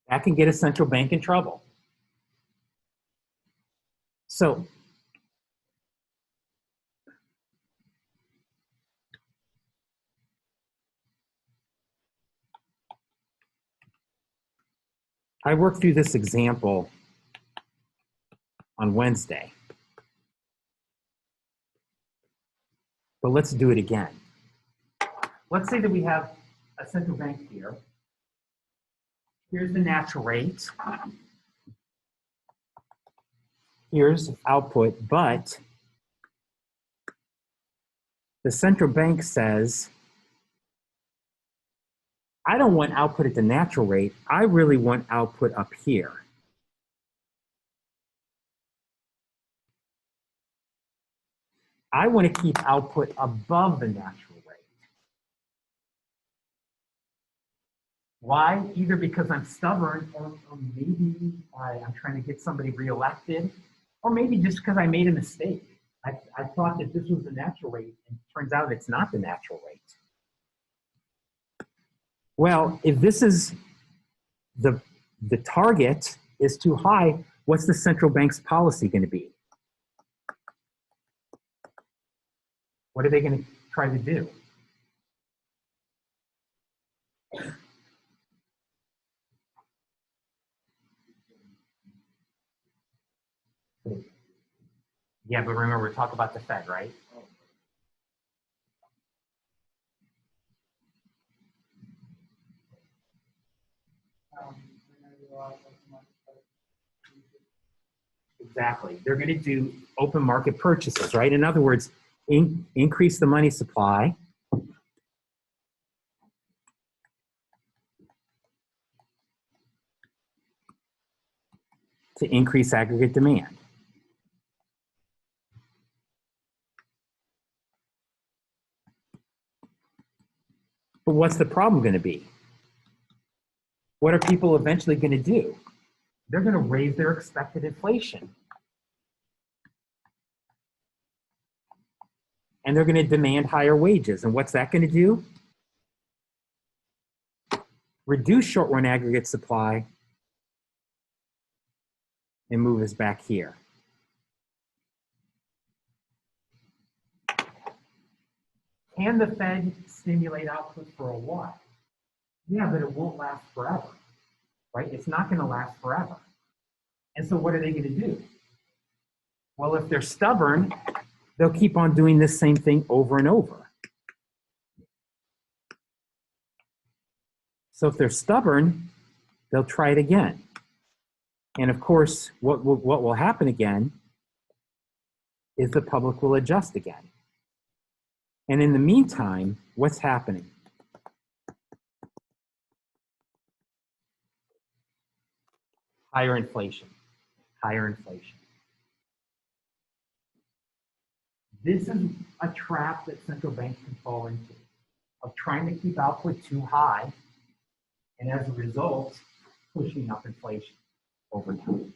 That can get a central bank in trouble. So I worked through this example on Wednesday, but let's do it again. Let's say that we have a central bank here. Here's the natural rate. Here's output, but the central bank says, I don't want output at the natural rate. I really want output up here. I want to keep output above the natural rate. Why? Either because I'm stubborn, or maybe I'm trying to get somebody reelected, or maybe just because I made a mistake. I thought that this was the natural rate, and it turns out it's not the natural rate. Well, if this is the target is too high, what's the central bank's policy going to be? What are they going to try to do? Yeah, but remember, we're talking about the Fed, right? Exactly. They're going to do open market purchases, right? In other words, increase the money supply to increase aggregate demand. But what's the problem going to be? What are people eventually going to do? They're going to raise their expected inflation. And they're going to demand higher wages. And what's that going to do? Reduce short-run aggregate supply and move us back here. Can the Fed stimulate output for a while? Yeah, but it won't last forever, right? It's not going to last forever. And so what are they going to do? Well, if they're stubborn, they'll keep on doing this same thing over and over. So if they're stubborn, they'll try it again. And of course, what will happen again is the public will adjust again. And in the meantime, what's happening? Higher inflation, higher inflation. This is a trap that central banks can fall into, of trying to keep output too high, and as a result, pushing up inflation over time.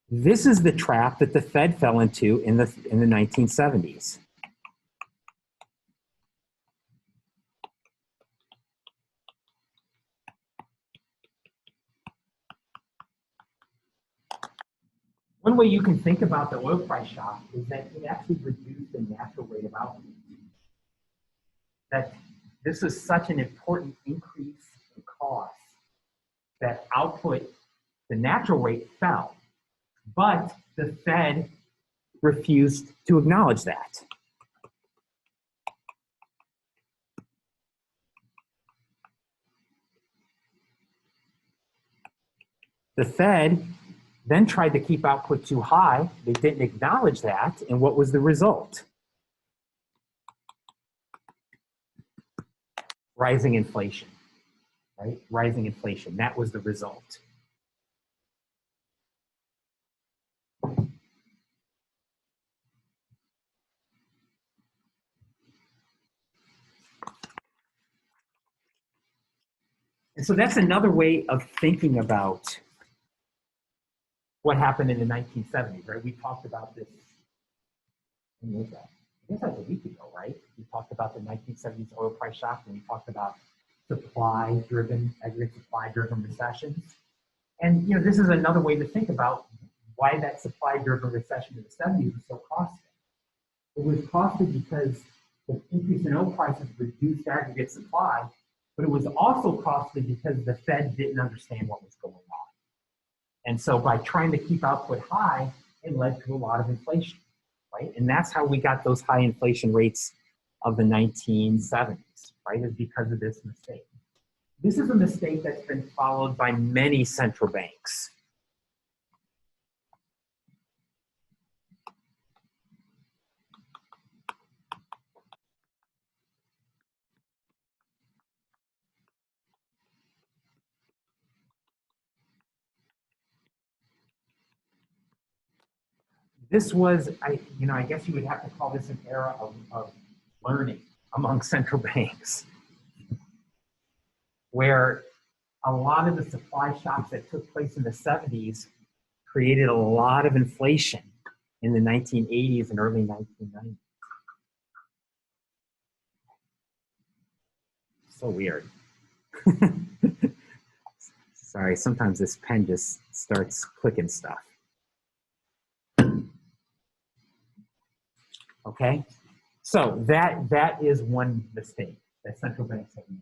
This is the trap that the Fed fell into in the 1970s. One way you can think about the oil price shock is that it actually reduced the natural rate of output. That this is such an important increase in cost that output, the natural rate fell, but the Fed refused to acknowledge that. The Fed then tried to keep output too high. They didn't acknowledge that, and what was the result? Rising inflation, right? Rising inflation, that was the result. And so that's another way of thinking about what happened in the 1970s, right? We talked about this, when was that? I guess that was a week ago, right? We talked about the 1970s oil price shock, and we talked about supply-driven, aggregate supply-driven recessions. And this is another way to think about why that supply-driven recession in the 70s was so costly. It was costly because the increase in oil prices reduced aggregate supply, but it was also costly because the Fed didn't understand what was going on. And so by trying to keep output high, it led to a lot of inflation, right? And that's how we got those high inflation rates of the 1970s, right? Is because of this mistake. This is a mistake that's been followed by many central banks. This was, I guess you would have to call this an era of learning among central banks, where a lot of the supply shocks that took place in the 70s created a lot of inflation in the 1980s and early 1990s. So weird. Sorry, sometimes this pen just starts clicking stuff. Okay, so that is one mistake that central banks have made.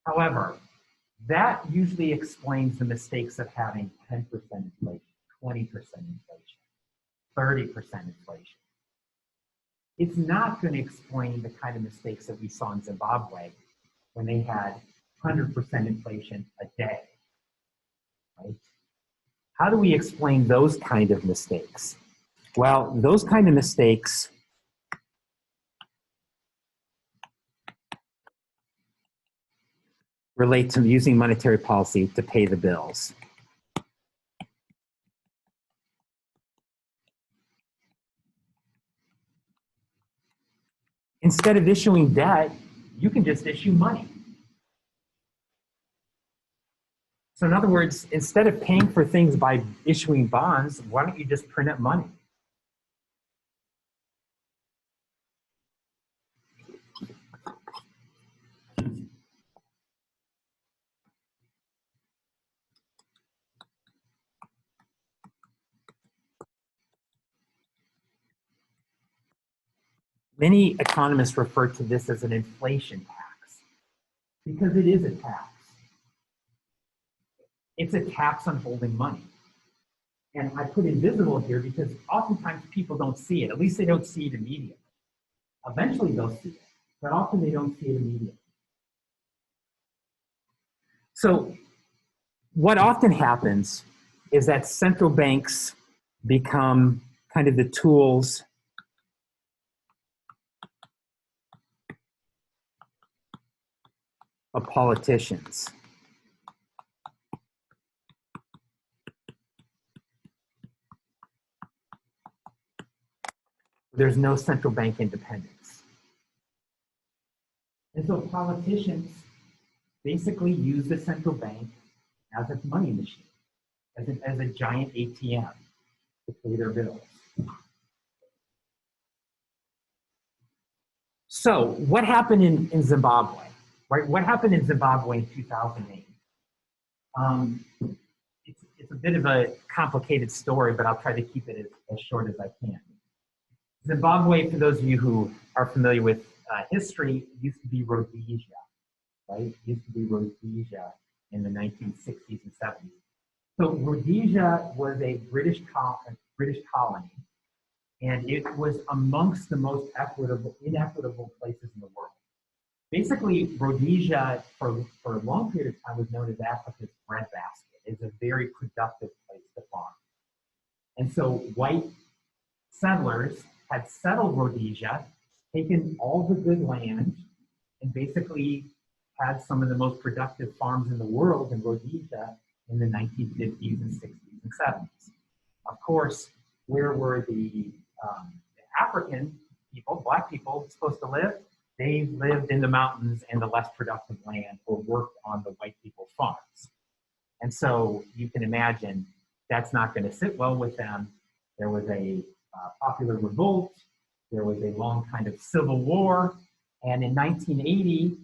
However, that usually explains the mistakes of having 10% inflation, 20% inflation, 30% inflation. It's not going to explain the kind of mistakes that we saw in Zimbabwe when they had 100% inflation a day, right? How do we explain those kind of mistakes? Well, those kind of mistakes relate to using monetary policy to pay the bills. Instead of issuing debt, you can just issue money. So in other words, instead of paying for things by issuing bonds, why don't you just print up money? Many economists refer to this as an inflation tax because it is a tax. It's a tax on holding money. And I put invisible here because oftentimes people don't see it. At least they don't see it immediately. Eventually they'll see it, but often they don't see it immediately. So what often happens is that central banks become kind of the tools of politicians. There's no central bank independence. And so politicians basically use the central bank as a money machine, as a giant ATM to pay their bills. So what happened in Zimbabwe, right? What happened in Zimbabwe in 2008? It's a bit of a complicated story, but I'll try to keep it as short as I can. Zimbabwe, for those of you who are familiar with history, used to be Rhodesia, right? It used to be Rhodesia in the 1960s and 70s. So Rhodesia was a British colony, and it was amongst the most inequitable places in the world. Basically, Rhodesia, for a long period of time, was known as Africa's breadbasket. It's a very productive place to farm. And so white settlers had settled Rhodesia, taken all the good land, and basically had some of the most productive farms in the world in Rhodesia in the 1950s and 60s and 70s. Of course, where were the African people, black people, supposed to live? They lived in the mountains and the less productive land or worked on the white people's farms. And so you can imagine that's not going to sit well with them. There was a popular revolt. There was a long kind of civil war. And in 1980,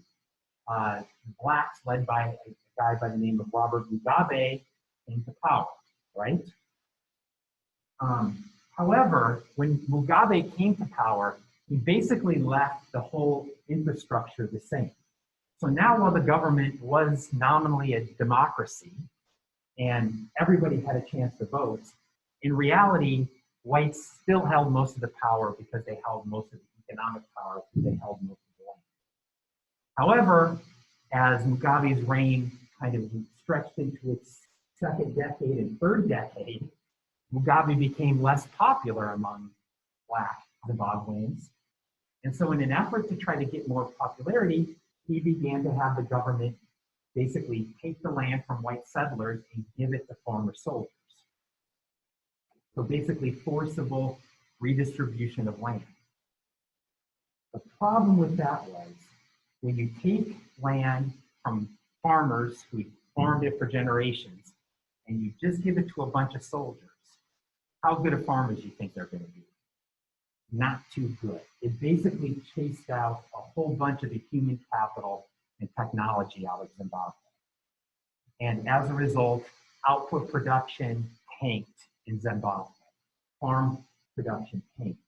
blacks led by a guy by the name of Robert Mugabe came to power, right? However, when Mugabe came to power, he basically left the whole infrastructure the same. So now while the government was nominally a democracy and everybody had a chance to vote, in reality, whites still held most of the power because they held most of the economic power, because they held most of the land. However, as Mugabe's reign kind of stretched into its second decade and third decade, Mugabe became less popular among Black Zimbabweans. And so in an effort to try to get more popularity, he began to have the government basically take the land from white settlers and give it to former soldiers. So basically forcible redistribution of land. The problem with that was when you take land from farmers who farmed it for generations and you just give it to a bunch of soldiers, how good of farmers do you think they're going to be? Not too good. It basically chased out a whole bunch of the human capital and technology out of Zimbabwe. And as a result, output production tanked in Zimbabwe. Farm production tanked.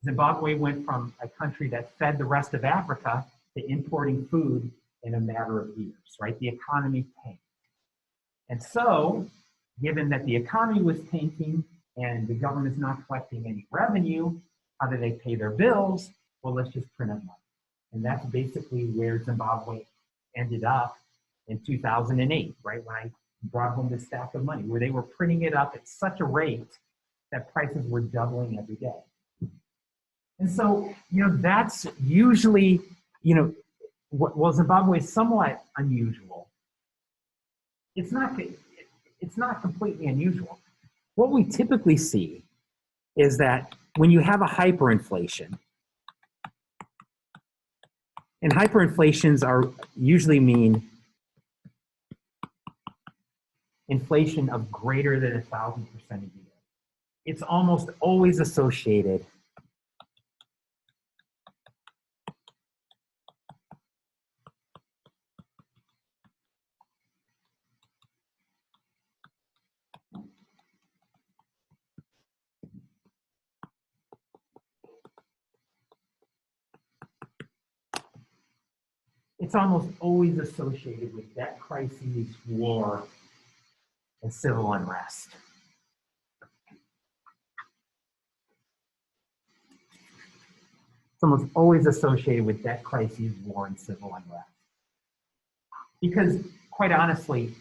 Zimbabwe went from a country that fed the rest of Africa to importing food in a matter of years, right? The economy tanked. And so, given that the economy was tanking and the government's not collecting any revenue, how do they pay their bills? Well, let's just print up money. And that's basically where Zimbabwe ended up in 2008, right? When I brought home this stack of money, where they were printing it up at such a rate that prices were doubling every day. And so, that's usually, well, Zimbabwe is somewhat unusual. It's not completely unusual. What we typically see is that when you have a hyperinflation, and hyperinflations are usually mean inflation of greater than 1,000% a year. It's almost always associated with debt crises, war, and civil unrest. It's almost always associated with debt crises, war, and civil unrest. Because, quite honestly,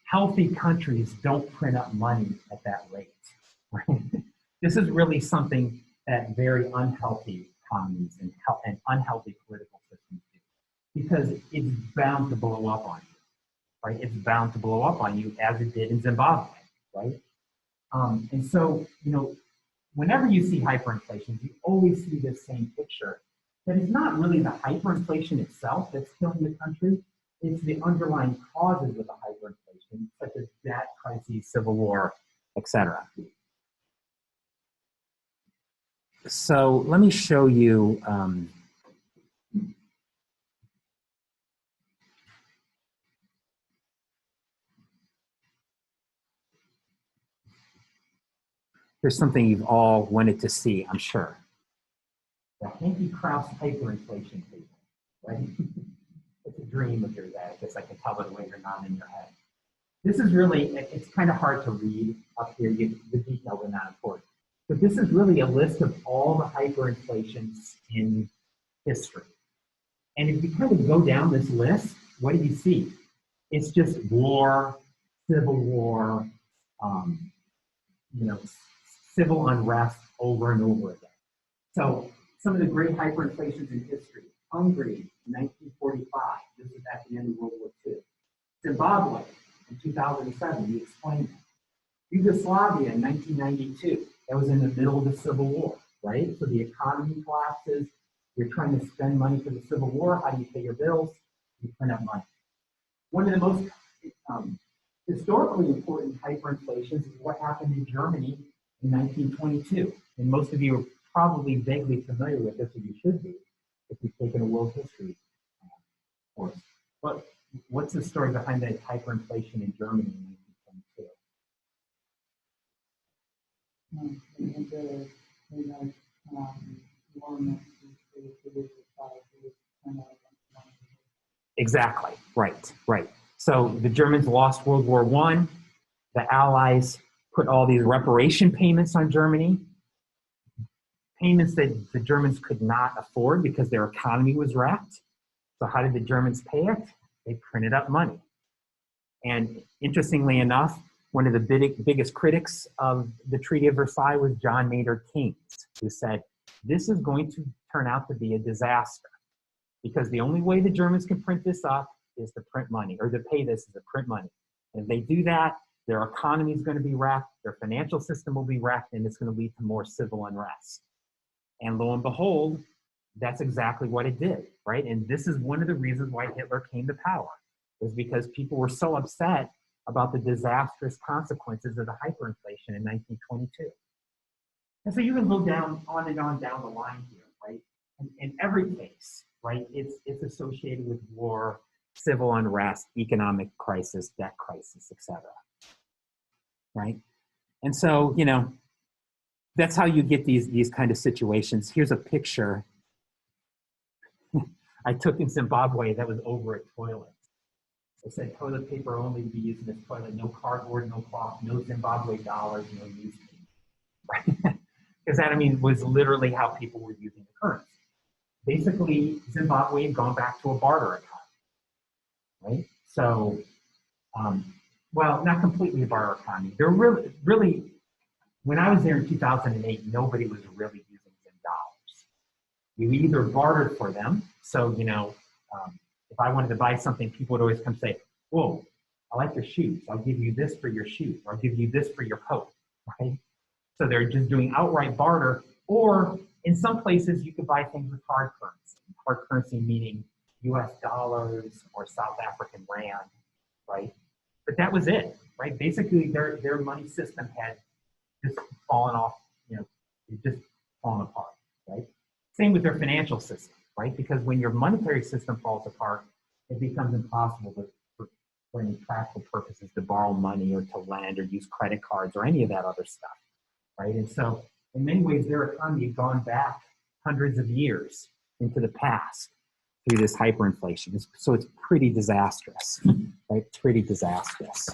healthy countries don't print up money at that rate. Right? This is really something that very unhealthy economies and unhealthy political systems do, because it's bound to blow up on you, right? It's bound to blow up on you as it did in Zimbabwe, right? And so, whenever you see hyperinflation, you always see this same picture, that it's not really the hyperinflation itself that's killing the country, it's the underlying causes of the hyperinflation, such as debt crises, civil war, etc. So let me show you here's something you've all wanted to see, I'm sure. The Hanky Kraus hyperinflation table, right? It's a dream of yours, I guess I can tell by the way you're nodding your head. This is really, it's kind of hard to read up here. The details are not important. But this is really a list of all the hyperinflations in history. And if you kind of go down this list, what do you see? It's just war, civil war, civil unrest over and over again. So some of the great hyperinflations in history: Hungary in 1945, this is at the end of World War II. Zimbabwe in 2007, we explained that. Yugoslavia in 1992, that was in the middle of the Civil War, right? So the economy collapses, you're trying to spend money for the Civil War, how do you pay your bills? You print up money. One of the most historically important hyperinflations is what happened in Germany in 1922. And most of you are probably vaguely familiar with this, or you should be, if you've taken a world history course. But what's the story behind that hyperinflation in Germany in 1922? Exactly. Right. Right. So the Germans lost World War I. The Allies put all these reparation payments on Germany, payments that the Germans could not afford because their economy was wrecked. So how did the Germans pay it? They printed up money. And interestingly enough, one of the biggest critics of the Treaty of Versailles was John Maynard Keynes, who said, this is going to turn out to be a disaster because the only way the Germans can print this up is to print money, or to pay this is to print money. And if they do that, their economy is going to be wrecked, their financial system will be wrecked, and it's going to lead to more civil unrest. And lo and behold, that's exactly what it did, right? And this is one of the reasons why Hitler came to power, was because people were so upset about the disastrous consequences of the hyperinflation in 1922. And so you can go down on and on down the line here, right? And in every case, right, it's associated with war, civil unrest, economic crisis, debt crisis, etc. Right? And so, you know, that's how you get these kind of situations. Here's a picture I took in Zimbabwe that was over a toilet. It said toilet paper only to be used in this toilet, no cardboard, no cloth, no Zimbabwe dollars, no newspaper. Right? Because that, I mean, was literally how people were using the currency. Basically, Zimbabwe had gone back to a barter economy, right? So, well, not completely a barter economy. They're really, when I was there in 2008, nobody was really using Zim dollars. You either bartered for them. So, you know, if I wanted to buy something, people would always come say, whoa, I like your shoes. I'll give you this for your shoes. Or I'll give you this for your coat, right? So they're just doing outright barter. Or in some places, you could buy things with hard currency. Hard currency meaning US dollars or South African rand, right? But that was it, right? Basically, their money system had just fallen off, you know, it just fallen apart, right? Same with their financial system, right? Because when your monetary system falls apart, it becomes impossible for any practical purposes to borrow money or to lend or use credit cards or any of that other stuff, right? And so in many ways, their economy had gone back hundreds of years into the past through this hyperinflation. So it's pretty disastrous, right? Pretty disastrous.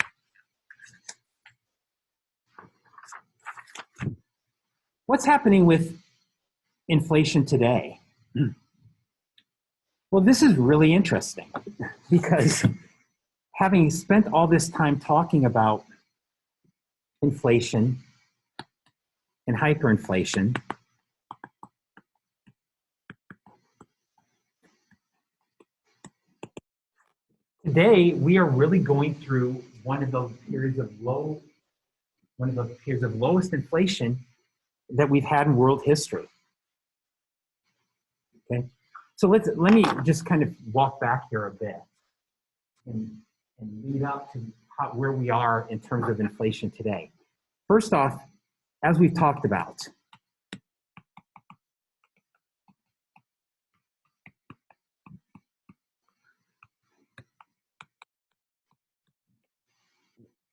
What's happening with inflation today? Well, this is really interesting because having spent all this time talking about inflation and hyperinflation, today we are really going through one of the periods of lowest inflation that we've had in world history. Okay, so let me just kind of walk back here a bit and lead up to where we are in terms of inflation today. First off, as we've talked about,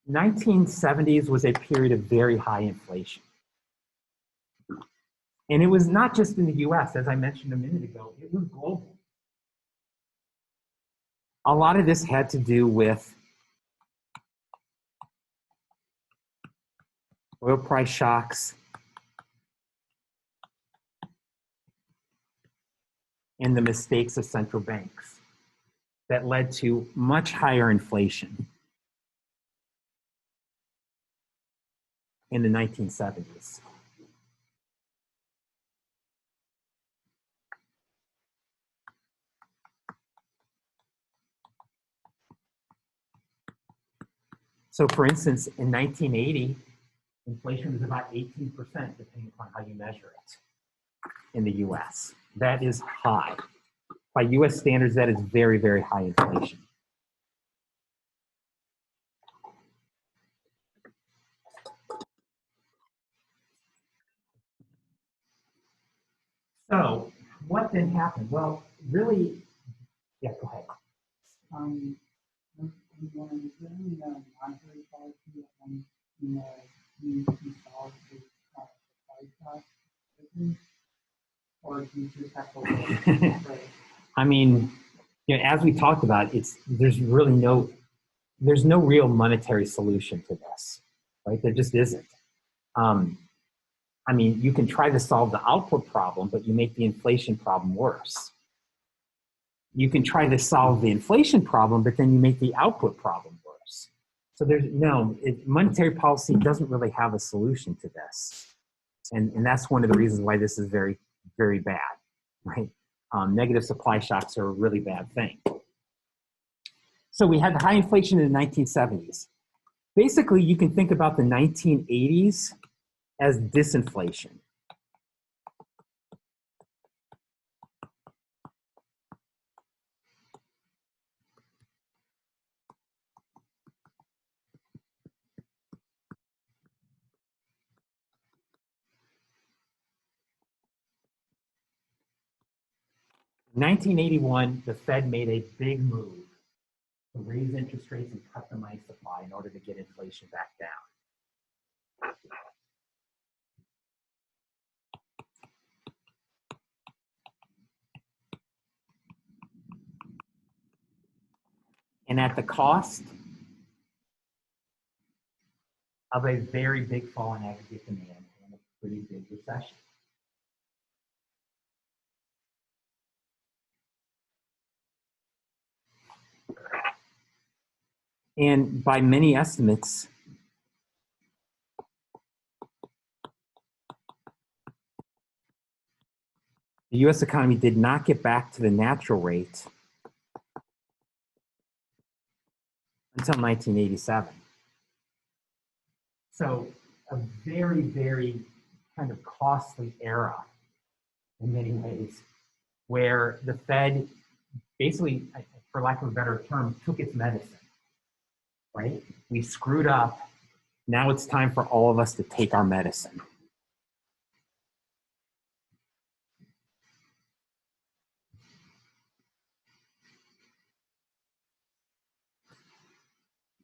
the 1970s was a period of very high inflation. And it was not just in the US, as I mentioned a minute ago, it was global. A lot of this had to do with oil price shocks and the mistakes of central banks that led to much higher inflation in the 1970s. So for instance, in 1980, inflation was about 18%, depending upon how you measure it in the US. That is high. By US standards, that is very, very high inflation. So what then happened? Well, really, yeah, go ahead. Is there any monetary policy to solve this supply shock, or do you just have to wait? I mean, as we talked about, there's no real monetary solution to this, right? There just isn't. Um, I mean, you can try to solve the output problem, but you make the inflation problem worse. You can try to solve the inflation problem, but then you make the output problem worse. So monetary policy doesn't really have a solution to this. And that's one of the reasons why this is very, very bad, right? Negative supply shocks are a really bad thing. So we had the high inflation in the 1970s. Basically, you can think about the 1980s as disinflation. In 1981, the Fed made a big move to raise interest rates and cut the money supply in order to get inflation back down. And at the cost of a very big fall in aggregate demand and a pretty big recession. And by many estimates, the US economy did not get back to the natural rate until 1987. So a very, very kind of costly era in many ways, where the Fed basically, for lack of a better term, took its medicine, right? We screwed up. Now it's time for all of us to take our medicine.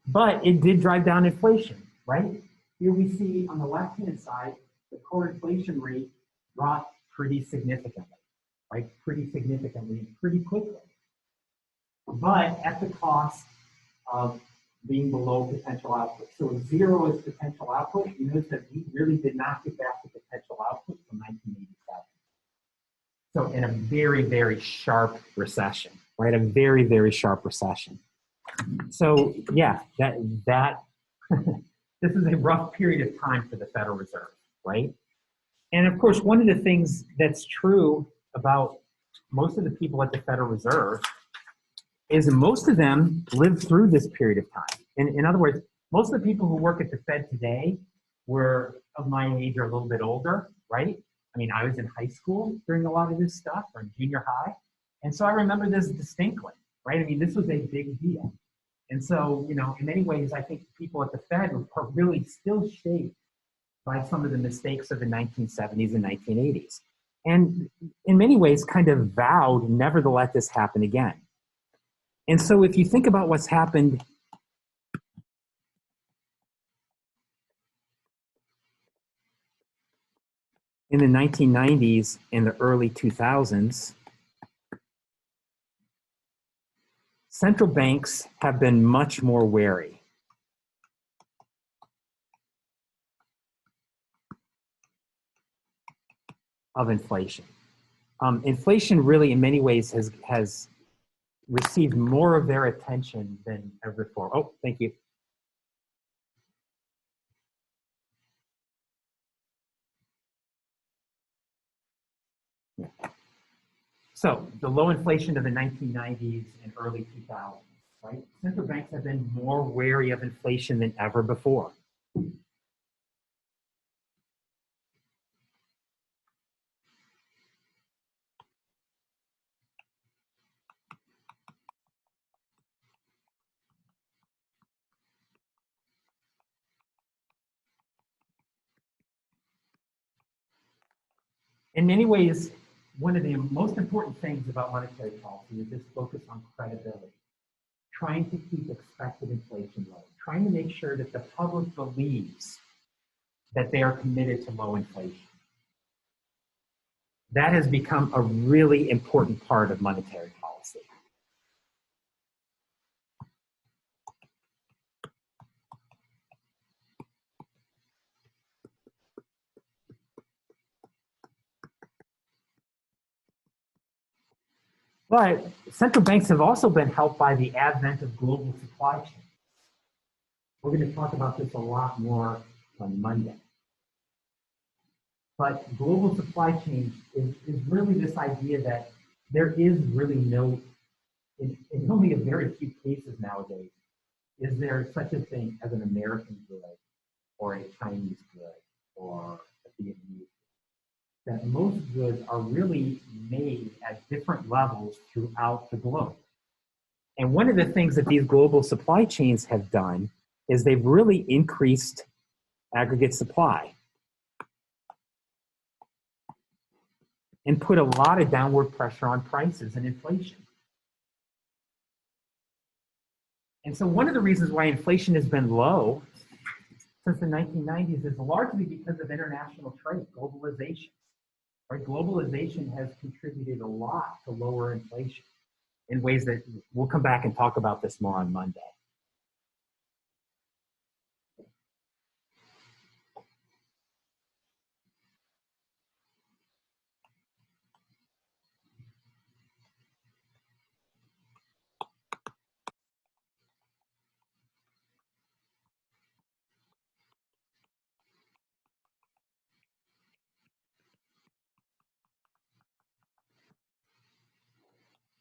But it did drive down inflation, right? Here we see on the left-hand side, the core inflation rate dropped pretty significantly, right? Pretty significantly and pretty quickly. But at the cost of being below potential output. So 0 is potential output. You notice that we really did not get back to potential output from 1987. So in a very, very sharp recession, right? A very, very sharp recession. So yeah, that this is a rough period of time for the Federal Reserve, right? And of course, one of the things that's true about most of the people at the Federal Reserve is most of them lived through this period of time. In other words, most of the people who work at the Fed today were of my age or a little bit older, right? I mean, I was in high school during a lot of this stuff, or in junior high. And so I remember this distinctly, right? I mean, this was a big deal. And so, in many ways, I think people at the Fed were really still shaped by some of the mistakes of the 1970s and 1980s. And in many ways, kind of vowed never to let this happen again. And so if you think about what's happened in the 1990s and the early 2000s, central banks have been much more wary of inflation. Inflation really, in many ways, has received more of their attention than ever before. Oh, thank you. Yeah. So the low inflation of the 1990s and early 2000s, right? Central banks have been more wary of inflation than ever before. In many ways, one of the most important things about monetary policy is this focus on credibility, trying to keep expected inflation low, trying to make sure that the public believes that they are committed to low inflation. That has become a really important part of monetary policy. But central banks have also been helped by the advent of global supply chains. We're going to talk about this a lot more on Monday. But global supply chains is really this idea that there is really no, in only a very few cases nowadays, is there such a thing as an American good or a Chinese good or a Vietnamese. That most goods are really made at different levels throughout the globe. And one of the things that these global supply chains have done is they've really increased aggregate supply and put a lot of downward pressure on prices and inflation. And so one of the reasons why inflation has been low since the 1990s is largely because of international trade, globalization. Right? Globalization has contributed a lot to lower inflation in ways that we'll come back and talk about this more on Monday.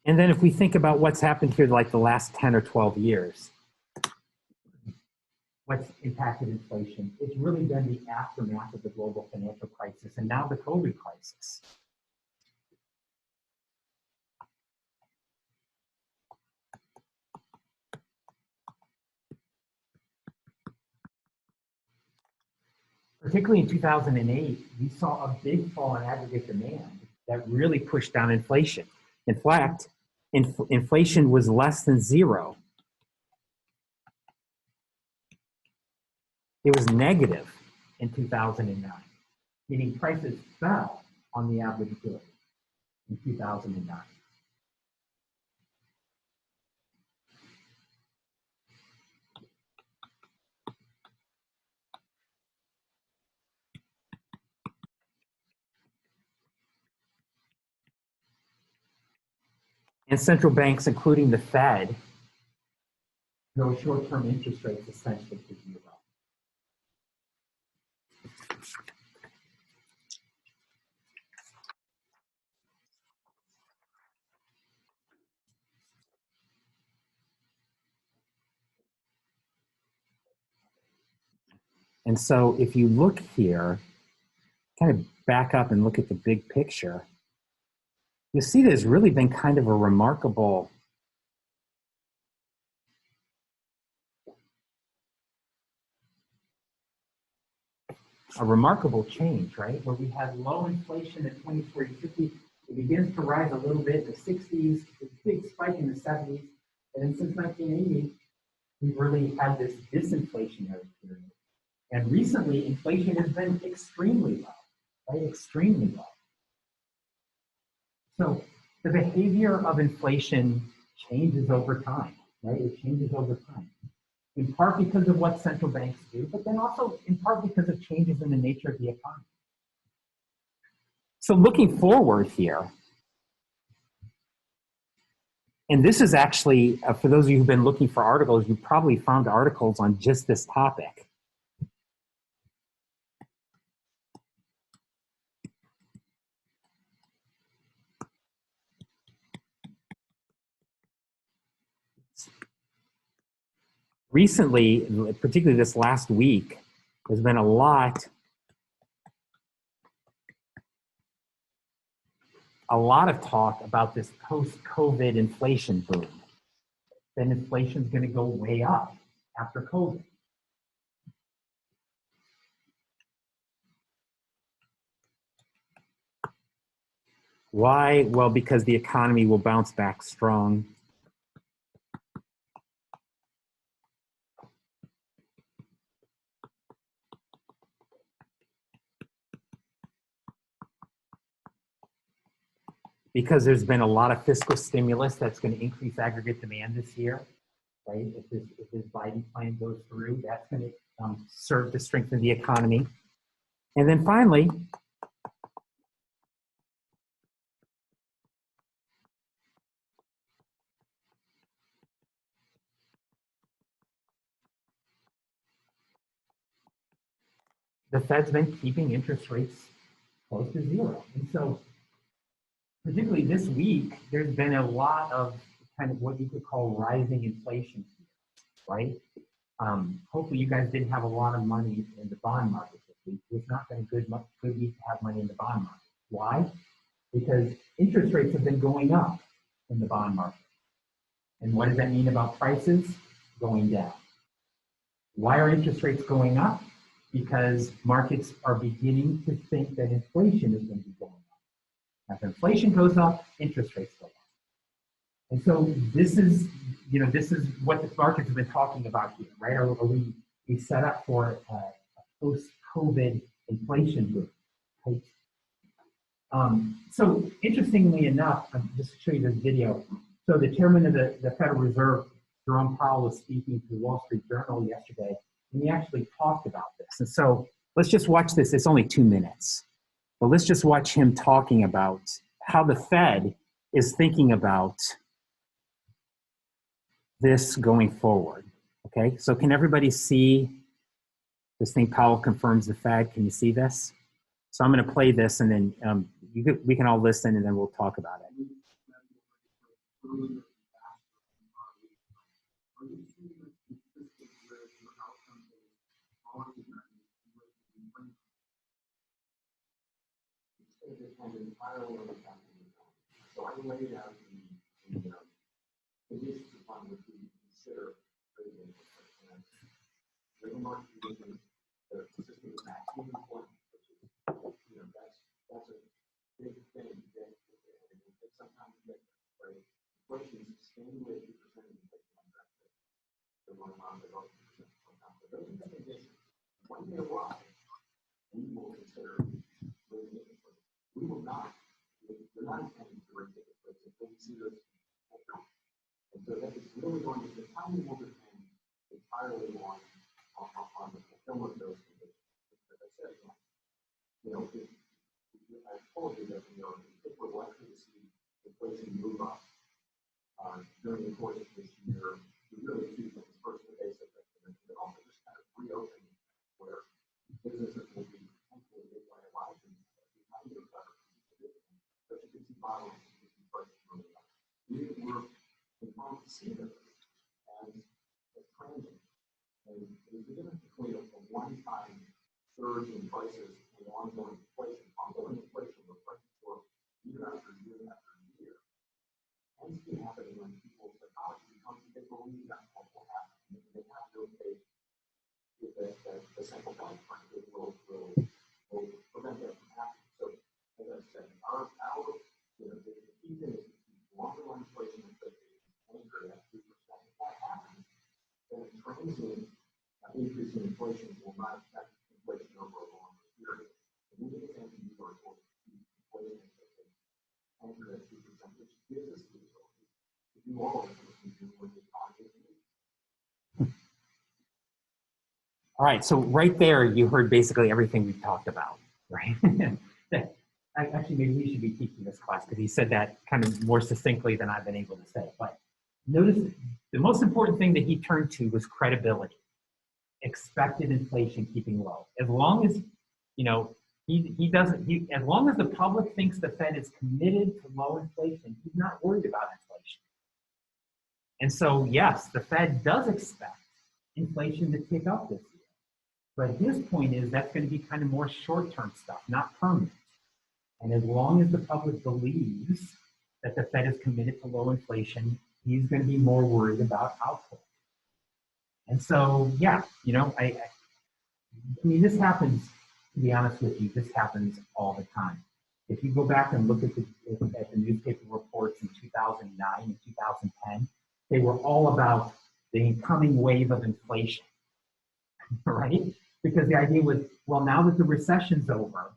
And then if we think about what's happened here like the last 10 or 12 years, what's impacted inflation, it's really been the aftermath of the global financial crisis and now the COVID crisis. Particularly in 2008, we saw a big fall in aggregate demand that really pushed down inflation. In fact, inflation was less than zero. It was negative in 2009, meaning prices fell on the average good in 2009. And central banks, including the Fed, drove short-term interest rates essentially to zero. And so if you look here, kind of back up and look at the big picture, you see there's really been kind of a remarkable change, right? Where we had low inflation at 24 to 50, it begins to rise a little bit in the 60s, a big spike in the 70s, and then since 1980, we really had this disinflationary period. And recently, inflation has been extremely low, right? Extremely low. So the behavior of inflation changes over time, right? It changes over time. In part because of what central banks do, but then also in part because of changes in the nature of the economy. So looking forward here, and this is actually, for those of you who've been looking for articles, you probably found articles on just this topic. Recently, particularly this last week, there's been a lot of talk about this post-COVID inflation boom. Then inflation is going to go way up after COVID. Why? Well, because the economy will bounce back strong. Because there's been a lot of fiscal stimulus that's going to increase aggregate demand this year, right? If this Biden plan goes through, that's going to serve to strengthen the economy. And then finally, the Fed's been keeping interest rates close to zero. And so particularly this week, there's been a lot of kind of what you could call rising inflation, right? Hopefully you guys didn't have a lot of money in the bond market this week. It's not been a good week to have money in the bond market. Why? Because interest rates have been going up in the bond market. And what does that mean about prices? Going down. Why are interest rates going up? Because markets are beginning to think that inflation is going to be going up. As inflation goes up, interest rates go up. And so this is what the markets have been talking about here, right? Are we set up for a post-COVID inflation boom, right? So interestingly enough, just to show you this video, so the chairman of the Federal Reserve, Jerome Powell, was speaking to the Wall Street Journal yesterday, and he actually talked about this. And so let's just watch this. It's only 2 minutes, but let's just watch him talking about how the Fed is thinking about this going forward. Okay, so can everybody see this thing? Powell confirms the Fed. Can you see this? So I'm going to play this, and then we can all listen, and then we'll talk about it. So I laid out the conditions upon which we consider raising labor market conditions that are consistent with maximum employment, which is, that's a big thing that sometimes get right. Inflation is sustainably 2% inflation on that. They're going on about 2% sometimes. But those are the conditions. When they arrive, we will consider raising it. We will not. We're not intending to raise it until we see those. And so that is really going to, the timing will depend entirely on the fulfillment of those conditions. As I said, I told you that, if we're likely to see inflation move up during the course of this year, we really two things. First, the basic estimate, but also just kind of reopening where businesses will be potentially hit by a rise in the economy or better. But you can see bottlenecks, you can see prices moving up. We're inclined to see this as transient. And there's a difference between a one-time surge in prices and ongoing inflation. Ongoing inflation, we're fighting for year after year after year. Tends to happen when people's psychology becomes they believe that will happen. And they have no faith that the central bank frankly will prevent that from happening. So, as I said, the key thing is to keep longer-run inflation expectations anchored at 3%. If that happens, then a transient increase in inflation will not affect inflation over a longer period. And we need to use our goal to keep inflation expectations anchored at 2%, which gives us the ability to do all of the things we do when the economy needs. All right, so right there, you heard basically everything we've talked about, right? Actually, maybe we should be teaching this class because he said that kind of more succinctly than I've been able to say. But notice the most important thing that he turned to was credibility, expected inflation keeping low. As long as, as long as the public thinks the Fed is committed to low inflation, he's not worried about inflation. And so, yes, the Fed does expect inflation to tick up this year. But his point is that's going to be kind of more short-term stuff, not permanent. And as long as the public believes that the Fed is committed to low inflation, he's going to be more worried about output. And so, yeah, I mean, this happens, to be honest with you, this happens all the time. If you go back and look at the newspaper reports in 2009 and 2010, they were all about the incoming wave of inflation, right? Because the idea was, well, now that the recession's over,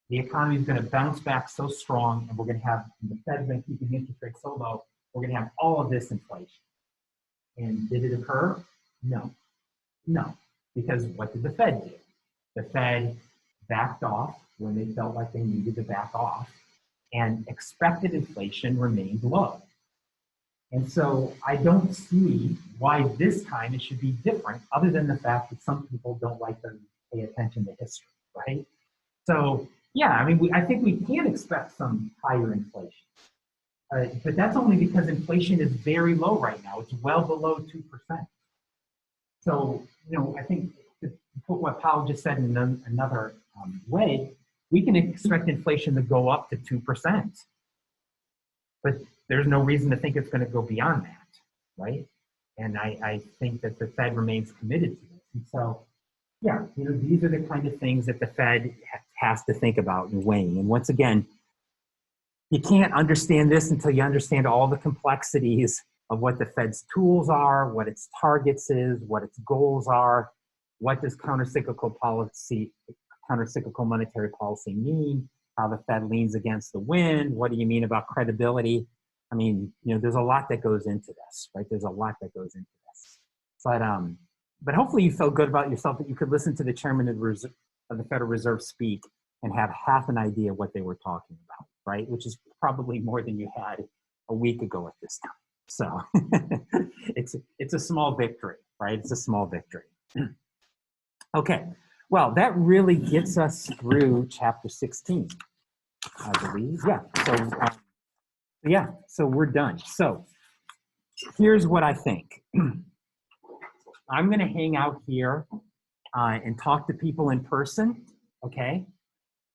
the economy is going to bounce back so strong, and we're going to have, the Fed's been keeping interest rates so low, we're going to have all of this inflation. And did it occur? No. Because what did the Fed do? The Fed backed off when they felt like they needed to back off, and expected inflation remained low. And so I don't see why this time it should be different, other than the fact that some people don't like the pay attention to history, right? So yeah, I mean, I think we can expect some higher inflation. But that's only because inflation is very low right now. It's well below 2%. So, I think to put what Powell just said in another way, we can expect inflation to go up to 2%. But there's no reason to think it's going to go beyond that, right? And I think that the Fed remains committed to this. And so, yeah, these are the kind of things that the Fed has to think about and weighing. And once again, you can't understand this until you understand all the complexities of what the Fed's tools are, what its targets is, what its goals are, what does countercyclical monetary policy mean, how the Fed leans against the wind, what do you mean about credibility? I mean, there's a lot that goes into this, right? There's a lot that goes into this. But hopefully you felt good about yourself that you could listen to the chairman of the Federal Reserve speak and have half an idea of what they were talking about, right? Which is probably more than you had a week ago at this time. So it's a small victory, right? It's a small victory. Okay, well, that really gets us through chapter 16, I believe. Yeah, so we're done. So here's what I think. I'm going to hang out here and talk to people in person, okay?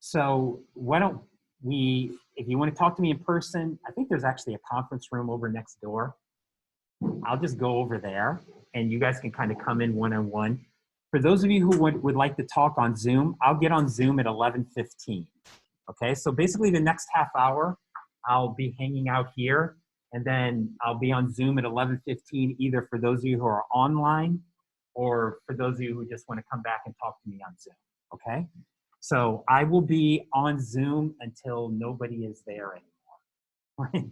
So why don't if you want to talk to me in person, I think there's actually a conference room over next door. I'll just go over there and you guys can kind of come in one-on-one. For those of you who would like to talk on Zoom, I'll get on Zoom at 11:15. Okay, so basically the next half hour, I'll be hanging out here and then I'll be on Zoom at 11:15, either for those of you who are online or for those of you who just want to come back and talk to me on Zoom, okay? So I will be on Zoom until nobody is there anymore.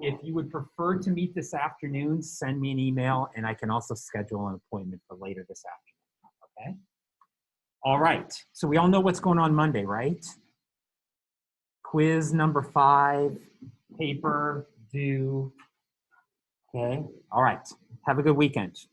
If you would prefer to meet this afternoon, send me an email and I can also schedule an appointment for later this afternoon, okay? All right, so we all know what's going on Monday, right? Quiz number 5, paper due, okay? All right, have a good weekend.